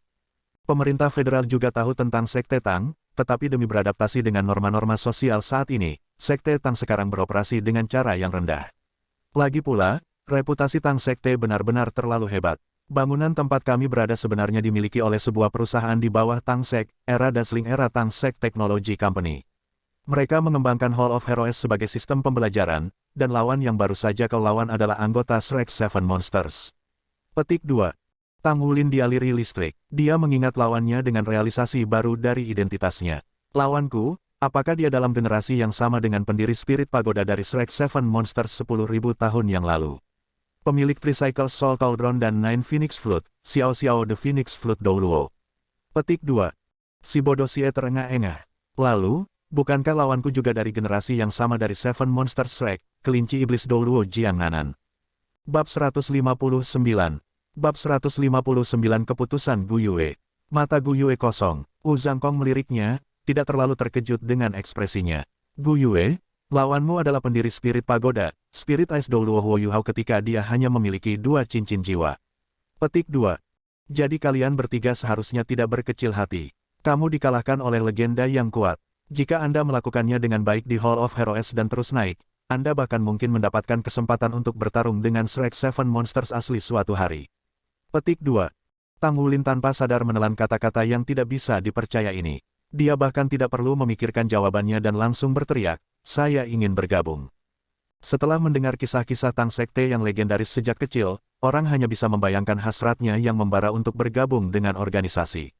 Pemerintah federal juga tahu tentang Sekte Tang, tetapi demi beradaptasi dengan norma-norma sosial saat ini, Sekte Tang sekarang beroperasi dengan cara yang rendah. Lagi pula, reputasi Tang Sekte benar-benar terlalu hebat. Bangunan tempat kami berada sebenarnya dimiliki oleh sebuah perusahaan di bawah Tang Sek, era Dazzling Era Tang Sek Technology Company. Mereka mengembangkan Hall of Heroes sebagai sistem pembelajaran, dan lawan yang baru saja kau lawan adalah anggota Shrek Seven Monsters. Petik 2. Tang Wulin dialiri listrik. Dia mengingat lawannya dengan realisasi baru dari identitasnya. Lawanku, apakah dia dalam generasi yang sama dengan pendiri Spirit Pagoda dari Shrek Seven Monsters 10.000 tahun yang lalu? Pemilik Tricycle Soul Cauldron dan Nine Phoenix Flute, Xiao Xiao The Phoenix Flute Douluo. Petik 2. Si bodoh Xie terengah-engah. Lalu, bukankah lawanku juga dari generasi yang sama dari Seven Monsters Shrek, kelinci iblis Douluo Jiang Nanan? Bab 159. Bab 159 Keputusan Gu Yue. Mata Gu Yue kosong. Wu Zhangkong meliriknya, tidak terlalu terkejut dengan ekspresinya. Gu Yue, lawanmu adalah pendiri Spirit Pagoda, Spirit Ice Douluo Huo Yuhao ketika dia hanya memiliki 2 cincin jiwa. Petik 2. Jadi kalian bertiga seharusnya tidak berkecil hati. Kamu dikalahkan oleh legenda yang kuat. Jika Anda melakukannya dengan baik di Hall of Heroes dan terus naik, Anda bahkan mungkin mendapatkan kesempatan untuk bertarung dengan Shrek Seven Monsters asli suatu hari. Petik 2. Tang Wulin tanpa sadar menelan kata-kata yang tidak bisa dipercaya ini. Dia bahkan tidak perlu memikirkan jawabannya dan langsung berteriak, saya ingin bergabung. Setelah mendengar kisah-kisah Tang Sekte yang legendaris sejak kecil, orang hanya bisa membayangkan hasratnya yang membara untuk bergabung dengan organisasi.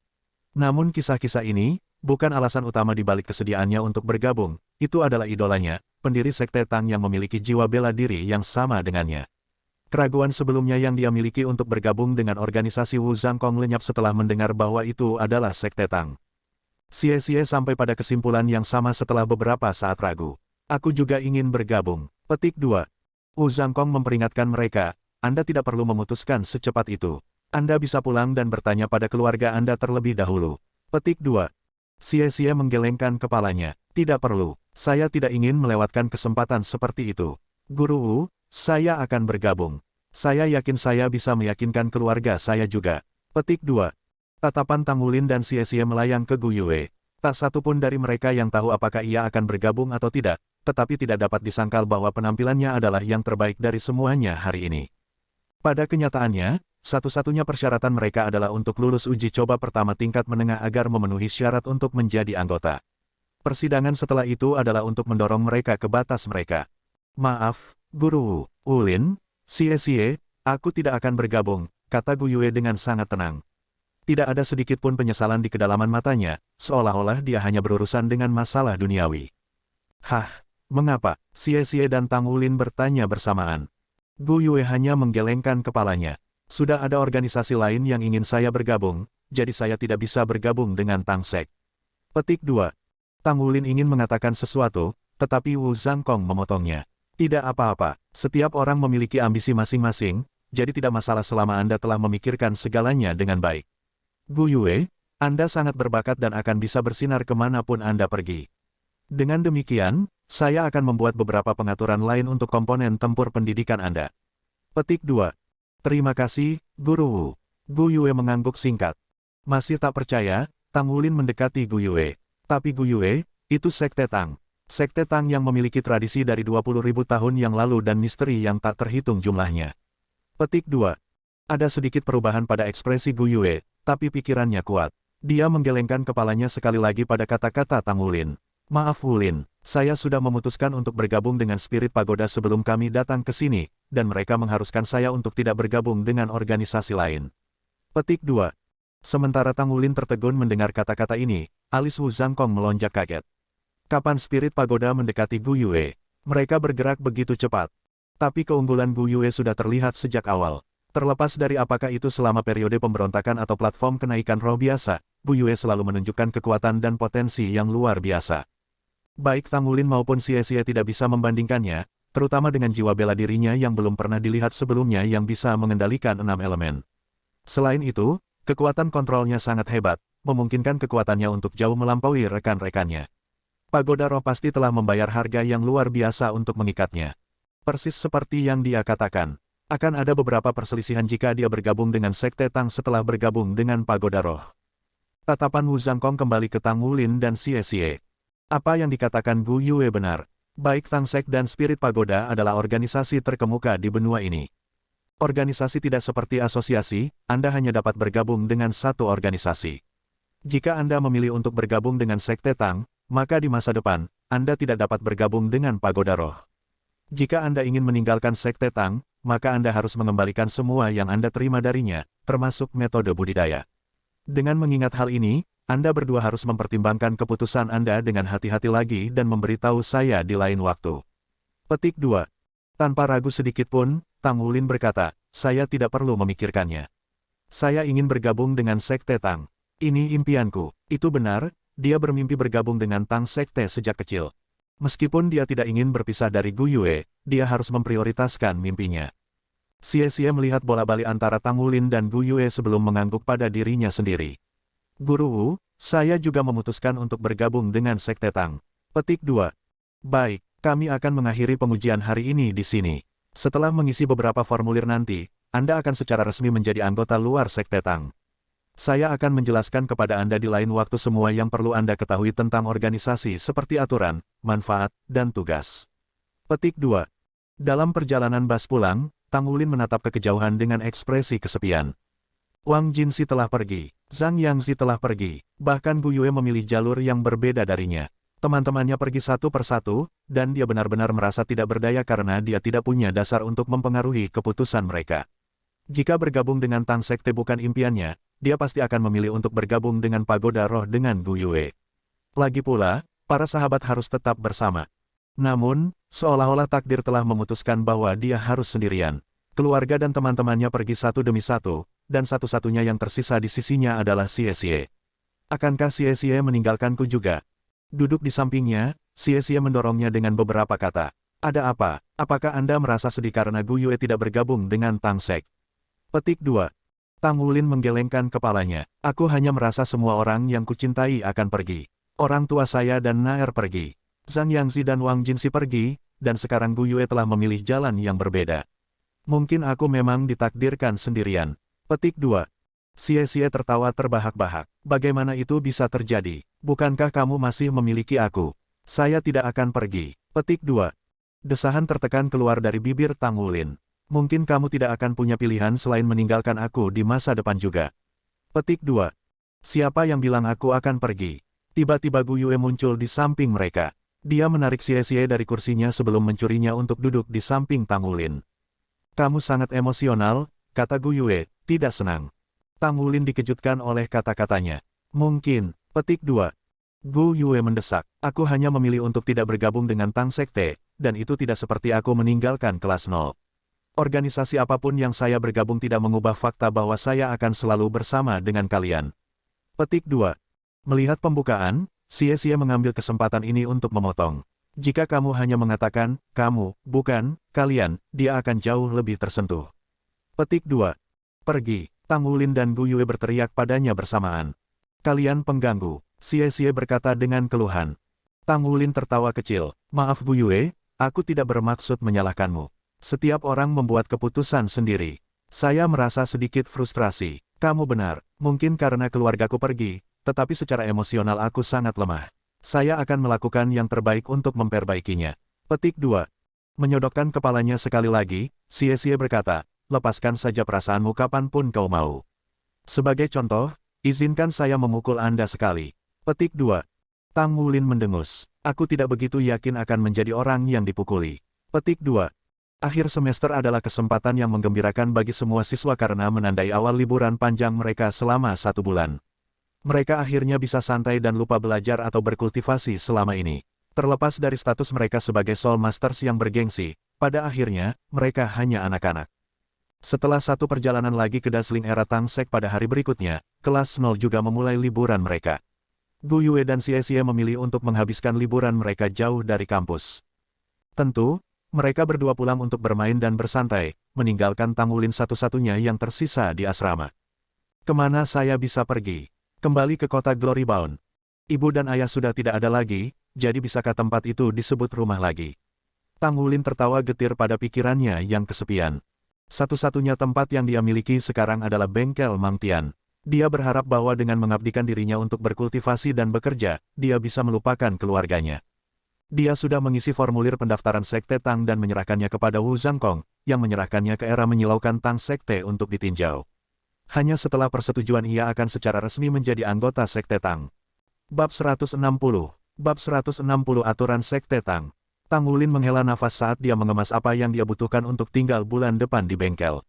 Namun kisah-kisah ini, bukan alasan utama dibalik kesediaannya untuk bergabung, itu adalah idolanya, pendiri Sekte Tang yang memiliki jiwa bela diri yang sama dengannya. Keraguan sebelumnya yang dia miliki untuk bergabung dengan organisasi Wu Zhangkong lenyap setelah mendengar bahwa itu adalah Sekte Tang. Xie sampai pada kesimpulan yang sama setelah beberapa saat ragu. Aku juga ingin bergabung. Petik 2. Wu Zhangkong memperingatkan mereka, Anda tidak perlu memutuskan secepat itu. Anda bisa pulang dan bertanya pada keluarga Anda terlebih dahulu. Petik 2. Xie menggelengkan kepalanya. Tidak perlu. Saya tidak ingin melewatkan kesempatan seperti itu. Guru Wu, saya akan bergabung. Saya yakin saya bisa meyakinkan keluarga saya juga. Petik 2. Tatapan Tang Wulin dan Xie melayang ke Gu Yue. Tak satu pun dari mereka yang tahu apakah ia akan bergabung atau tidak, tetapi tidak dapat disangkal bahwa penampilannya adalah yang terbaik dari semuanya hari ini. Pada kenyataannya, satu-satunya persyaratan mereka adalah untuk lulus uji coba pertama tingkat menengah agar memenuhi syarat untuk menjadi anggota. Persidangan setelah itu adalah untuk mendorong mereka ke batas mereka. Maaf, Guru Wulin, Xie, aku tidak akan bergabung, kata Gu Yue dengan sangat tenang. Tidak ada sedikit pun penyesalan di kedalaman matanya, seolah-olah dia hanya berurusan dengan masalah duniawi. Hah, mengapa? Xie dan Tang Wulin bertanya bersamaan. Gu Yue hanya menggelengkan kepalanya. Sudah ada organisasi lain yang ingin saya bergabung, jadi saya tidak bisa bergabung dengan Tang Sek. Petik 2. Tang Wulin ingin mengatakan sesuatu, tetapi Wu Zhangkong memotongnya. Tidak apa-apa, setiap orang memiliki ambisi masing-masing, jadi tidak masalah selama Anda telah memikirkan segalanya dengan baik. Gu Yue, Anda sangat berbakat dan akan bisa bersinar kemanapun Anda pergi. Dengan demikian, saya akan membuat beberapa pengaturan lain untuk komponen tempur pendidikan Anda. Petik 2. Terima kasih, Guru Wu. Gu Yue mengangguk singkat. Masih tak percaya, Tang Wulin mendekati Gu Yue. Tapi Gu Yue, itu Sekte Tang. Sekte Tang yang memiliki tradisi dari 20.000 tahun yang lalu dan misteri yang tak terhitung jumlahnya. Petik 2. Ada sedikit perubahan pada ekspresi Gu Yue, tapi pikirannya kuat. Dia menggelengkan kepalanya sekali lagi pada kata-kata Tang Wulin. Maaf Wulin, saya sudah memutuskan untuk bergabung dengan Spirit Pagoda sebelum kami datang ke sini, dan mereka mengharuskan saya untuk tidak bergabung dengan organisasi lain. Petik 2. Sementara Tang Wulin tertegun mendengar kata-kata ini, alis Wu Zhangkong melonjak kaget. Kapan Spirit Pagoda mendekati Gu Yue? Mereka bergerak begitu cepat. Tapi keunggulan Gu Yue sudah terlihat sejak awal. Terlepas dari apakah itu selama periode pemberontakan atau platform kenaikan roh biasa, Gu Yue selalu menunjukkan kekuatan dan potensi yang luar biasa. Baik Tang Wulin maupun Xie tidak bisa membandingkannya, terutama dengan jiwa bela dirinya yang belum pernah dilihat sebelumnya yang bisa mengendalikan 6 elemen. Selain itu, kekuatan kontrolnya sangat hebat, memungkinkan kekuatannya untuk jauh melampaui rekan-rekannya. Pagoda roh pasti telah membayar harga yang luar biasa untuk mengikatnya. Persis seperti yang dia katakan. Akan ada beberapa perselisihan jika dia bergabung dengan Sekte Tang setelah bergabung dengan Pagoda Roh. Tatapan Wu Zhangkong kembali ke Tang Wulin dan Xie. Apa yang dikatakan Gu Yue benar. Baik Tang Sek dan Spirit Pagoda adalah organisasi terkemuka di benua ini. Organisasi tidak seperti asosiasi, Anda hanya dapat bergabung dengan satu organisasi. Jika Anda memilih untuk bergabung dengan Sekte Tang, maka di masa depan, Anda tidak dapat bergabung dengan Pagoda Roh. Jika Anda ingin meninggalkan Sekte Tang, maka Anda harus mengembalikan semua yang Anda terima darinya, termasuk metode budidaya. Dengan mengingat hal ini, Anda berdua harus mempertimbangkan keputusan Anda dengan hati-hati lagi dan memberitahu saya di lain waktu. Petik 2. Tanpa ragu sedikit pun, Tang Wulin berkata, saya tidak perlu memikirkannya. Saya ingin bergabung dengan Sekte Tang. Ini impianku. Itu benar, dia bermimpi bergabung dengan Tang Sekte sejak kecil. Meskipun dia tidak ingin berpisah dari Gu Yue, dia harus memprioritaskan mimpinya. Xie melihat bola-bali antara Tang Wulin dan Gu Yue sebelum mengangguk pada dirinya sendiri. Guru Wu, saya juga memutuskan untuk bergabung dengan Sekte Tang. Petik 2. Baik, kami akan mengakhiri pengujian hari ini di sini. Setelah mengisi beberapa formulir nanti, Anda akan secara resmi menjadi anggota luar Sekte Tang. Saya akan menjelaskan kepada Anda di lain waktu semua yang perlu Anda ketahui tentang organisasi seperti aturan, manfaat, dan tugas. Petik 2. Dalam perjalanan bus pulang, Tang Wulin menatap ke kejauhan dengan ekspresi kesepian. Wang Jinxi telah pergi, Zhang Yangzi telah pergi, bahkan Gu Yue memilih jalur yang berbeda darinya. Teman-temannya pergi satu persatu, dan dia benar-benar merasa tidak berdaya karena dia tidak punya dasar untuk mempengaruhi keputusan mereka. Jika bergabung dengan Tang Sekte bukan impiannya, dia pasti akan memilih untuk bergabung dengan Pagoda Roh dengan Gu Yue. Lagi pula, para sahabat harus tetap bersama. Namun, seolah-olah takdir telah memutuskan bahwa dia harus sendirian. Keluarga dan teman-temannya pergi satu demi satu, dan satu-satunya yang tersisa di sisinya adalah Xie. Akankah Xie meninggalkanku juga? Duduk di sampingnya, Xie mendorongnya dengan beberapa kata. Ada apa? Apakah Anda merasa sedih karena Gu Yue tidak bergabung dengan Tang Sek? Petik 2. Tang Wulin menggelengkan kepalanya. Aku hanya merasa semua orang yang kucintai akan pergi. Orang tua saya dan Naer pergi. Zhang Yangzi dan Wang Jinsi pergi, dan sekarang Gu Yue telah memilih jalan yang berbeda. Mungkin aku memang ditakdirkan sendirian. Petik 2. Xie tertawa terbahak-bahak. Bagaimana itu bisa terjadi? Bukankah kamu masih memiliki aku? Saya tidak akan pergi. Petik 2. Desahan tertekan keluar dari bibir Tang Wulin. Mungkin kamu tidak akan punya pilihan selain meninggalkan aku di masa depan juga. Petik 2. Siapa yang bilang aku akan pergi? Tiba-tiba Gu Yue muncul di samping mereka. Dia menarik Xie dari kursinya sebelum mencurinya untuk duduk di samping Tang Wulin. Kamu sangat emosional, kata Gu Yue, tidak senang. Tang Wulin dikejutkan oleh kata-katanya. Mungkin. Petik 2. Gu Yue mendesak. Aku hanya memilih untuk tidak bergabung dengan Tang Sekte, dan itu tidak seperti aku meninggalkan kelas 0. Organisasi apapun yang saya bergabung tidak mengubah fakta bahwa saya akan selalu bersama dengan kalian. Petik 2. Melihat pembukaan, Xie mengambil kesempatan ini untuk memotong. Jika kamu hanya mengatakan, kamu, bukan, kalian, dia akan jauh lebih tersentuh. Petik 2. Pergi. Tang Wulin dan Gu Yue berteriak padanya bersamaan. Kalian pengganggu, Xie berkata dengan keluhan. Tang Wulin tertawa kecil. Maaf Gu Yue, aku tidak bermaksud menyalahkanmu. Setiap orang membuat keputusan sendiri. Saya merasa sedikit frustrasi. Kamu benar, mungkin karena keluargaku pergi, tetapi secara emosional aku sangat lemah. Saya akan melakukan yang terbaik untuk memperbaikinya. Petik 2. Menyodokkan kepalanya sekali lagi, Xie berkata, lepaskan saja perasaanmu kapanpun kau mau. Sebagai contoh, izinkan saya memukul Anda sekali. Petik 2. Tang Wulin mendengus. Aku tidak begitu yakin akan menjadi orang yang dipukuli. Petik 2. Akhir semester adalah kesempatan yang menggembirakan bagi semua siswa karena menandai awal liburan panjang mereka selama 1 bulan. Mereka akhirnya bisa santai dan lupa belajar atau berkultivasi selama ini. Terlepas dari status mereka sebagai Soul Masters yang bergengsi, pada akhirnya, mereka hanya anak-anak. Setelah satu perjalanan lagi ke Dazzling Era Tang Sek pada hari berikutnya, kelas 0 juga memulai liburan mereka. Gu Yue dan Xie memilih untuk menghabiskan liburan mereka jauh dari kampus. Tentu, mereka berdua pulang untuk bermain dan bersantai, meninggalkan Tang Wulin satu-satunya yang tersisa di asrama. Kemana saya bisa pergi? Kembali ke kota Glory Bound. Ibu dan ayah sudah tidak ada lagi, jadi bisakah tempat itu disebut rumah lagi? Tang Wulin tertawa getir pada pikirannya yang kesepian. Satu-satunya tempat yang dia miliki sekarang adalah bengkel Mang Tian. Dia berharap bahwa dengan mengabdikan dirinya untuk berkultivasi dan bekerja, dia bisa melupakan keluarganya. Dia sudah mengisi formulir pendaftaran Sekte Tang dan menyerahkannya kepada Wu Zhangkong, yang menyerahkannya ke era menyilaukan Tang Sekte untuk ditinjau. Hanya setelah persetujuan ia akan secara resmi menjadi anggota Sekte Tang. Bab 160. Bab 160 Aturan Sekte Tang. Tang Wulin menghela nafas saat dia mengemas apa yang dia butuhkan untuk tinggal bulan depan di bengkel.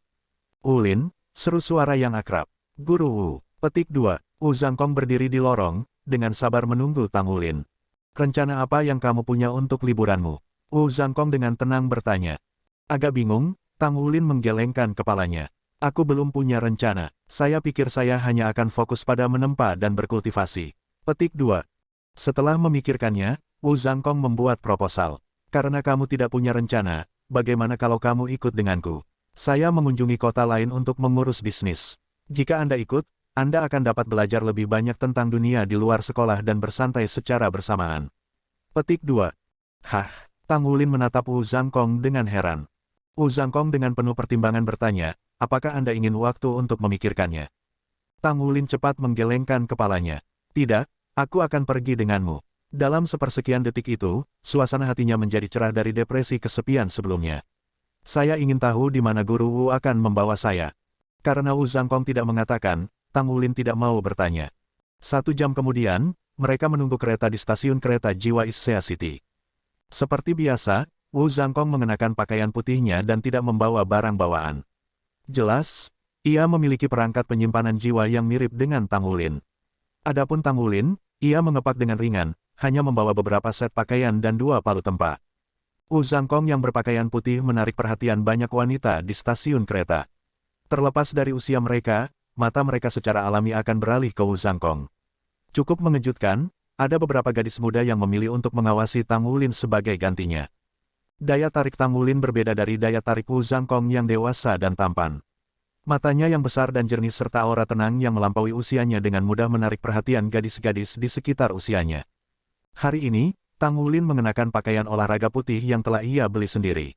Wulin, seru suara yang akrab. Guru Wu. Petik 2. Wu Zhangkong berdiri di lorong, dengan sabar menunggu Tang Wulin. Rencana apa yang kamu punya untuk liburanmu? Wu Zhangkong dengan tenang bertanya. Agak bingung, Tang Wulin menggelengkan kepalanya. Aku belum punya rencana. Saya pikir saya hanya akan fokus pada menempa dan berkultivasi. Petik 2. Setelah memikirkannya, Wu Zhangkong membuat proposal. Karena kamu tidak punya rencana, bagaimana kalau kamu ikut denganku? Saya mengunjungi kota lain untuk mengurus bisnis. Jika Anda ikut, Anda akan dapat belajar lebih banyak tentang dunia di luar sekolah dan bersantai secara bersamaan. Petik 2. Hah? Tang Wulin menatap Wu Zhangkong dengan heran. Wu Zhangkong dengan penuh pertimbangan bertanya, apakah Anda ingin waktu untuk memikirkannya? Tang Wulin cepat menggelengkan kepalanya. Tidak, aku akan pergi denganmu. Dalam sepersekian detik itu, suasana hatinya menjadi cerah dari depresi kesepian sebelumnya. Saya ingin tahu di mana Guru Wu akan membawa saya. Karena Wu Zhangkong tidak mengatakan, Tang Wulin tidak mau bertanya. 1 jam kemudian, mereka menunggu kereta di stasiun kereta jiwa Issea City. Seperti biasa, Wu Zhangkong mengenakan pakaian putihnya dan tidak membawa barang bawaan. Jelas, ia memiliki perangkat penyimpanan jiwa yang mirip dengan Tang Wulin. Adapun Tang Wulin, ia mengepak dengan ringan, hanya membawa beberapa set pakaian dan 2 palu tempa. Wu Zhangkong yang berpakaian putih menarik perhatian banyak wanita di stasiun kereta. Terlepas dari usia mereka, mata mereka secara alami akan beralih ke Wu Zhangkong. Cukup mengejutkan, ada beberapa gadis muda yang memilih untuk mengawasi Tang Wulin sebagai gantinya. Daya tarik Tang Wulin berbeda dari daya tarik Wu Zhangkong yang dewasa dan tampan. Matanya yang besar dan jernih serta aura tenang yang melampaui usianya dengan mudah menarik perhatian gadis-gadis di sekitar usianya. Hari ini, Tang Wulin mengenakan pakaian olahraga putih yang telah ia beli sendiri.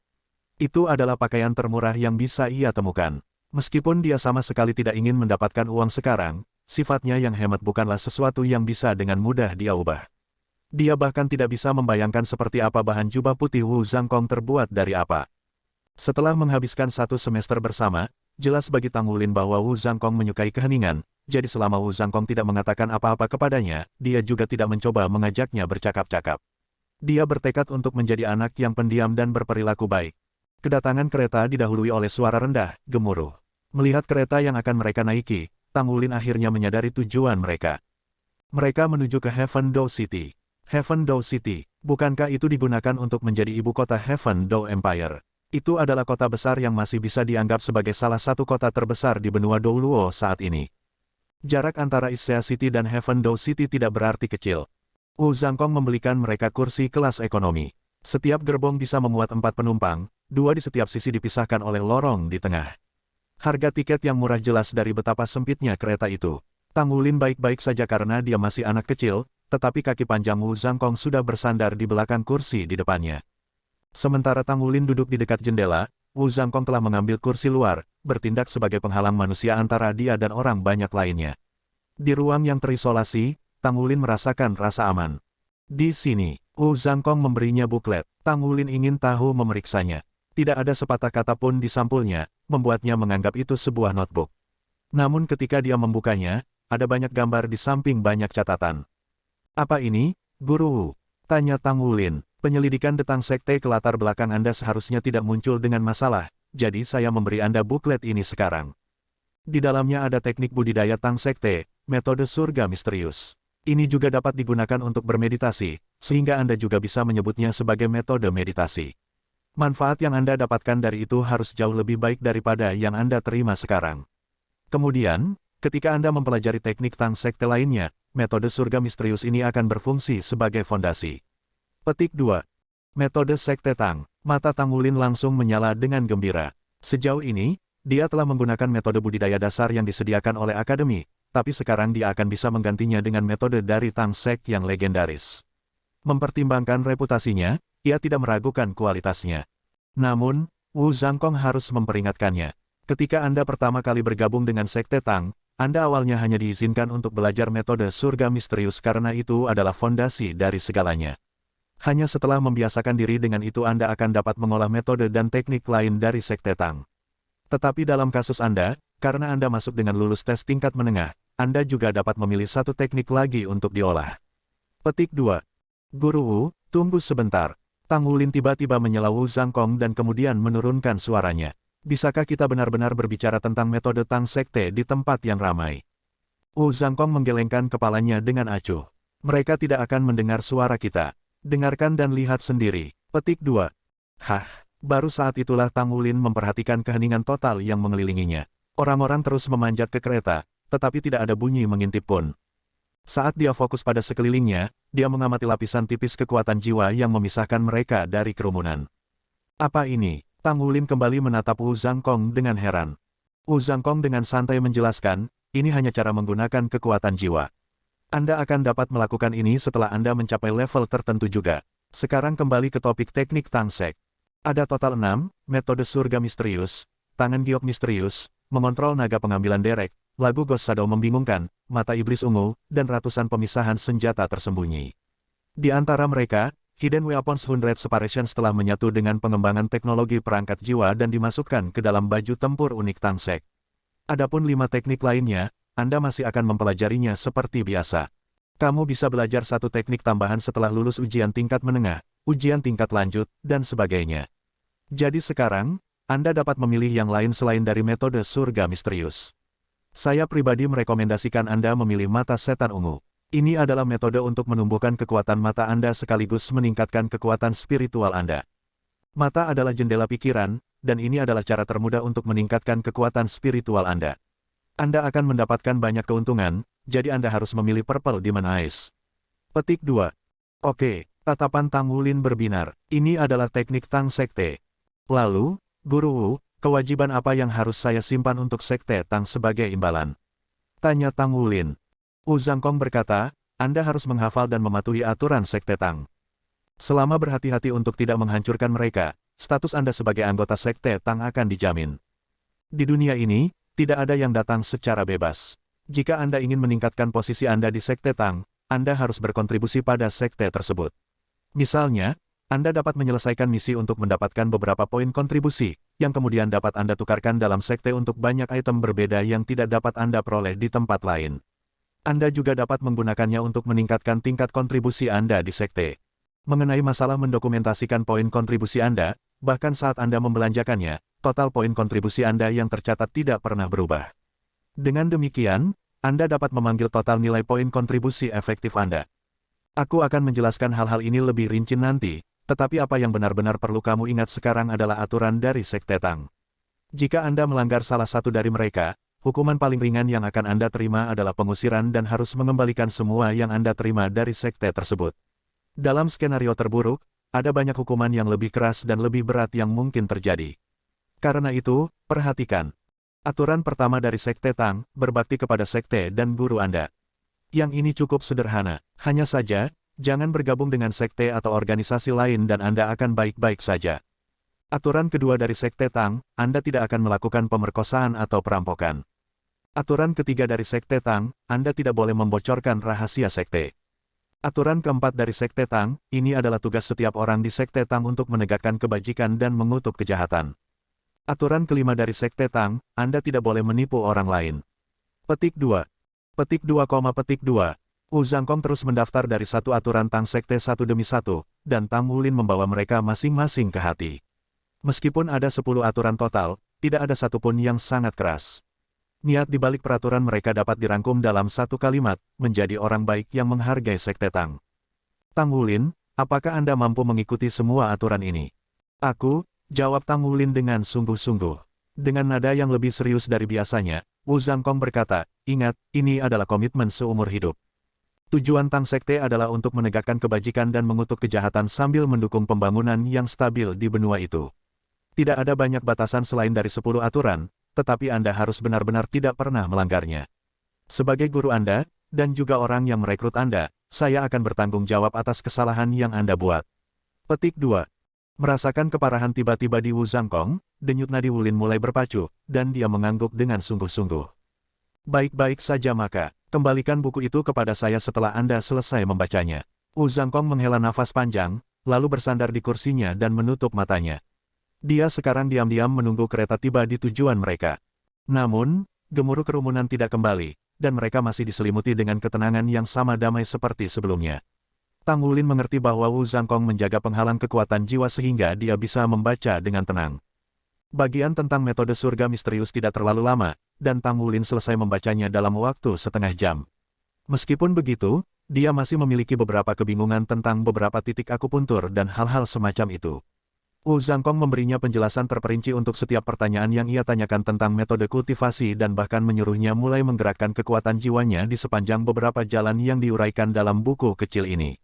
Itu adalah pakaian termurah yang bisa ia temukan. Meskipun dia sama sekali tidak ingin mendapatkan uang sekarang, sifatnya yang hemat bukanlah sesuatu yang bisa dengan mudah dia ubah. Dia bahkan tidak bisa membayangkan seperti apa bahan jubah putih Wu Zhangkong terbuat dari apa. Setelah menghabiskan 1 semester bersama, jelas bagi Tang Wulin bahwa Wu Zhangkong menyukai keheningan, jadi selama Wu Zhangkong tidak mengatakan apa-apa kepadanya, dia juga tidak mencoba mengajaknya bercakap-cakap. Dia bertekad untuk menjadi anak yang pendiam dan berperilaku baik. Kedatangan kereta didahului oleh suara rendah, gemuruh. Melihat kereta yang akan mereka naiki, Tang Wulin akhirnya menyadari tujuan mereka. Mereka menuju ke Heaven Dou City. Heaven Dou City, bukankah itu digunakan untuk menjadi ibu kota Heaven Dou Empire? Itu adalah kota besar yang masih bisa dianggap sebagai salah satu kota terbesar di benua Douluo saat ini. Jarak antara Issea City dan Heaven Dou City tidak berarti kecil. Wu Zhangkong membelikan mereka kursi kelas ekonomi. Setiap gerbong bisa memuat 4 penumpang, 2 di setiap sisi dipisahkan oleh lorong di tengah. Harga tiket yang murah jelas dari betapa sempitnya kereta itu. Tang Wulin baik-baik saja karena dia masih anak kecil, tetapi kaki panjang Wu Zhangkong sudah bersandar di belakang kursi di depannya. Sementara Tang Wulin duduk di dekat jendela, Wu Zhangkong telah mengambil kursi luar, bertindak sebagai penghalang manusia antara dia dan orang banyak lainnya. Di ruang yang terisolasi, Tang Wulin merasakan rasa aman. Di sini, Wu Zhangkong memberinya buklet. Tang Wulin ingin tahu memeriksanya. Tidak ada sepatah kata pun di sampulnya, membuatnya menganggap itu sebuah notebook. Namun ketika dia membukanya, ada banyak gambar di samping banyak catatan. Apa ini, Guru Wu? Tanya Tang Wulin. Penyelidikan tentang sekte ke latar belakang Anda seharusnya tidak muncul dengan masalah, jadi saya memberi Anda buklet ini sekarang. Di dalamnya ada teknik budidaya Tang Sekte, metode surga misterius. Ini juga dapat digunakan untuk bermeditasi, sehingga Anda juga bisa menyebutnya sebagai metode meditasi. Manfaat yang Anda dapatkan dari itu harus jauh lebih baik daripada yang Anda terima sekarang. Kemudian, ketika Anda mempelajari teknik Tang Sekte lainnya, metode surga misterius ini akan berfungsi sebagai fondasi. Petik 2. Metode Sekte Tang. Mata Tang Wulin langsung menyala dengan gembira. Sejauh ini, dia telah menggunakan metode budidaya dasar yang disediakan oleh Akademi, tapi sekarang dia akan bisa menggantinya dengan metode dari Tang Sek yang legendaris. Mempertimbangkan reputasinya, ia tidak meragukan kualitasnya. Namun, Wu Zhangkong harus memperingatkannya. Ketika Anda pertama kali bergabung dengan Sekte Tang, Anda awalnya hanya diizinkan untuk belajar metode surga misterius karena itu adalah fondasi dari segalanya. Hanya setelah membiasakan diri dengan itu Anda akan dapat mengolah metode dan teknik lain dari Sekte Tang. Tetapi dalam kasus Anda, karena Anda masuk dengan lulus tes tingkat menengah, Anda juga dapat memilih satu teknik lagi untuk diolah. Petik 2. Guru Wu, tunggu sebentar. Tang Wulin tiba-tiba menyela Wu Zhangkong dan kemudian menurunkan suaranya. Bisakah kita benar-benar berbicara tentang metode Tang Sekte di tempat yang ramai? Wu Zhangkong menggelengkan kepalanya dengan acuh. Mereka tidak akan mendengar suara kita. Dengarkan dan lihat sendiri. Petik 2. Hah, baru saat itulah Tang Wulin memperhatikan keheningan total yang mengelilinginya. Orang-orang terus memanjat ke kereta, tetapi tidak ada bunyi mengintip pun. Saat dia fokus pada sekelilingnya, dia mengamati lapisan tipis kekuatan jiwa yang memisahkan mereka dari kerumunan. Apa ini? Tang Wulin kembali menatap Wu Zhangkong dengan heran. Wu Zhangkong dengan santai menjelaskan, ini hanya cara menggunakan kekuatan jiwa. Anda akan dapat melakukan ini setelah Anda mencapai level tertentu juga. Sekarang kembali ke topik teknik Tang Sek. Ada total 6, metode surga misterius, tangan giok misterius, mengontrol naga pengambilan derek, lagu Ghost Shadow membingungkan, mata iblis ungu, dan ratusan pemisahan senjata tersembunyi. Di antara mereka, Hidden Weapons 100 Separations telah menyatu dengan pengembangan teknologi perangkat jiwa dan dimasukkan ke dalam baju tempur unik Tang Sek. Adapun 5 teknik lainnya, Anda masih akan mempelajarinya seperti biasa. Kamu bisa belajar satu teknik tambahan setelah lulus ujian tingkat menengah, ujian tingkat lanjut, dan sebagainya. Jadi sekarang, Anda dapat memilih yang lain selain dari metode surga misterius. Saya pribadi merekomendasikan Anda memilih mata setan ungu. Ini adalah metode untuk menumbuhkan kekuatan mata Anda sekaligus meningkatkan kekuatan spiritual Anda. Mata adalah jendela pikiran, dan ini adalah cara termudah untuk meningkatkan kekuatan spiritual Anda. Anda akan mendapatkan banyak keuntungan, jadi Anda harus memilih Purple Demon Eyes. Petik 2. Oke, tatapan Tang Wulin berbinar. Ini adalah teknik Tang Sekte. Lalu, Guru Wu, kewajiban apa yang harus saya simpan untuk Sekte Tang sebagai imbalan? Tanya Tang Wulin. Wu Zhangkong berkata, Anda harus menghafal dan mematuhi aturan Sekte Tang. Selama berhati-hati untuk tidak menghancurkan mereka, status Anda sebagai anggota Sekte Tang akan dijamin. Di dunia ini, tidak ada yang datang secara bebas. Jika Anda ingin meningkatkan posisi Anda di Sekte Tang, Anda harus berkontribusi pada sekte tersebut. Misalnya, Anda dapat menyelesaikan misi untuk mendapatkan beberapa poin kontribusi, yang kemudian dapat Anda tukarkan dalam sekte untuk banyak item berbeda yang tidak dapat Anda peroleh di tempat lain. Anda juga dapat menggunakannya untuk meningkatkan tingkat kontribusi Anda di sekte. Mengenai masalah mendokumentasikan poin kontribusi Anda, bahkan saat Anda membelanjakannya, total poin kontribusi Anda yang tercatat tidak pernah berubah. Dengan demikian, Anda dapat memanggil total nilai poin kontribusi efektif Anda. Aku akan menjelaskan hal-hal ini lebih rinci nanti, tetapi apa yang benar-benar perlu kamu ingat sekarang adalah aturan dari Sekte Tang. Jika Anda melanggar salah satu dari mereka, hukuman paling ringan yang akan Anda terima adalah pengusiran dan harus mengembalikan semua yang Anda terima dari sekte tersebut. Dalam skenario terburuk, ada banyak hukuman yang lebih keras dan lebih berat yang mungkin terjadi. Karena itu, perhatikan. Aturan pertama dari Sekte Tang, berbakti kepada sekte dan guru Anda. Yang ini cukup sederhana, hanya saja, jangan bergabung dengan sekte atau organisasi lain dan Anda akan baik-baik saja. Aturan kedua dari Sekte Tang, Anda tidak akan melakukan pemerkosaan atau perampokan. Aturan ketiga dari Sekte Tang, Anda tidak boleh membocorkan rahasia sekte. Aturan keempat dari Sekte Tang, ini adalah tugas setiap orang di Sekte Tang untuk menegakkan kebajikan dan mengutuk kejahatan. Aturan kelima dari Sekte Tang, Anda tidak boleh menipu orang lain. Petik 2. Petik 2, petik 2. Wu Zhangkong terus mendaftar dari satu aturan Tang Sekte satu demi satu, dan Tang Wulin membawa mereka masing-masing ke hati. Meskipun ada 10 aturan total, tidak ada satupun yang sangat keras. Niat di balik peraturan mereka dapat dirangkum dalam satu kalimat, menjadi orang baik yang menghargai Sekte Tang. Tang Wulin, apakah Anda mampu mengikuti semua aturan ini? Aku, jawab Tang Wulin dengan sungguh-sungguh. Dengan nada yang lebih serius dari biasanya, Wu Zhangkong berkata, ingat, ini adalah komitmen seumur hidup. Tujuan Tang Sekte adalah untuk menegakkan kebajikan dan mengutuk kejahatan sambil mendukung pembangunan yang stabil di benua itu. Tidak ada banyak batasan selain dari 10 aturan, tetapi Anda harus benar-benar tidak pernah melanggarnya. Sebagai guru Anda, dan juga orang yang merekrut Anda, saya akan bertanggung jawab atas kesalahan yang Anda buat. Petik 2. Merasakan keparahan tiba-tiba di Wu Zhangkong, denyut nadi Wulin mulai berpacu, dan dia mengangguk dengan sungguh-sungguh. Baik-baik saja maka, kembalikan buku itu kepada saya setelah Anda selesai membacanya. Wu Zhangkong menghela nafas panjang, lalu bersandar di kursinya dan menutup matanya. Dia sekarang diam-diam menunggu kereta tiba di tujuan mereka. Namun, gemuruh kerumunan tidak kembali, dan mereka masih diselimuti dengan ketenangan yang sama damai seperti sebelumnya. Tang Wulin mengerti bahwa Wu Zhangkong menjaga penghalang kekuatan jiwa sehingga dia bisa membaca dengan tenang. Bagian tentang metode surga misterius tidak terlalu lama, dan Tang Wulin selesai membacanya dalam waktu setengah jam. Meskipun begitu, dia masih memiliki beberapa kebingungan tentang beberapa titik akupuntur dan hal-hal semacam itu. Wu Zhangkong memberinya penjelasan terperinci untuk setiap pertanyaan yang ia tanyakan tentang metode kultivasi dan bahkan menyuruhnya mulai menggerakkan kekuatan jiwanya di sepanjang beberapa jalan yang diuraikan dalam buku kecil ini.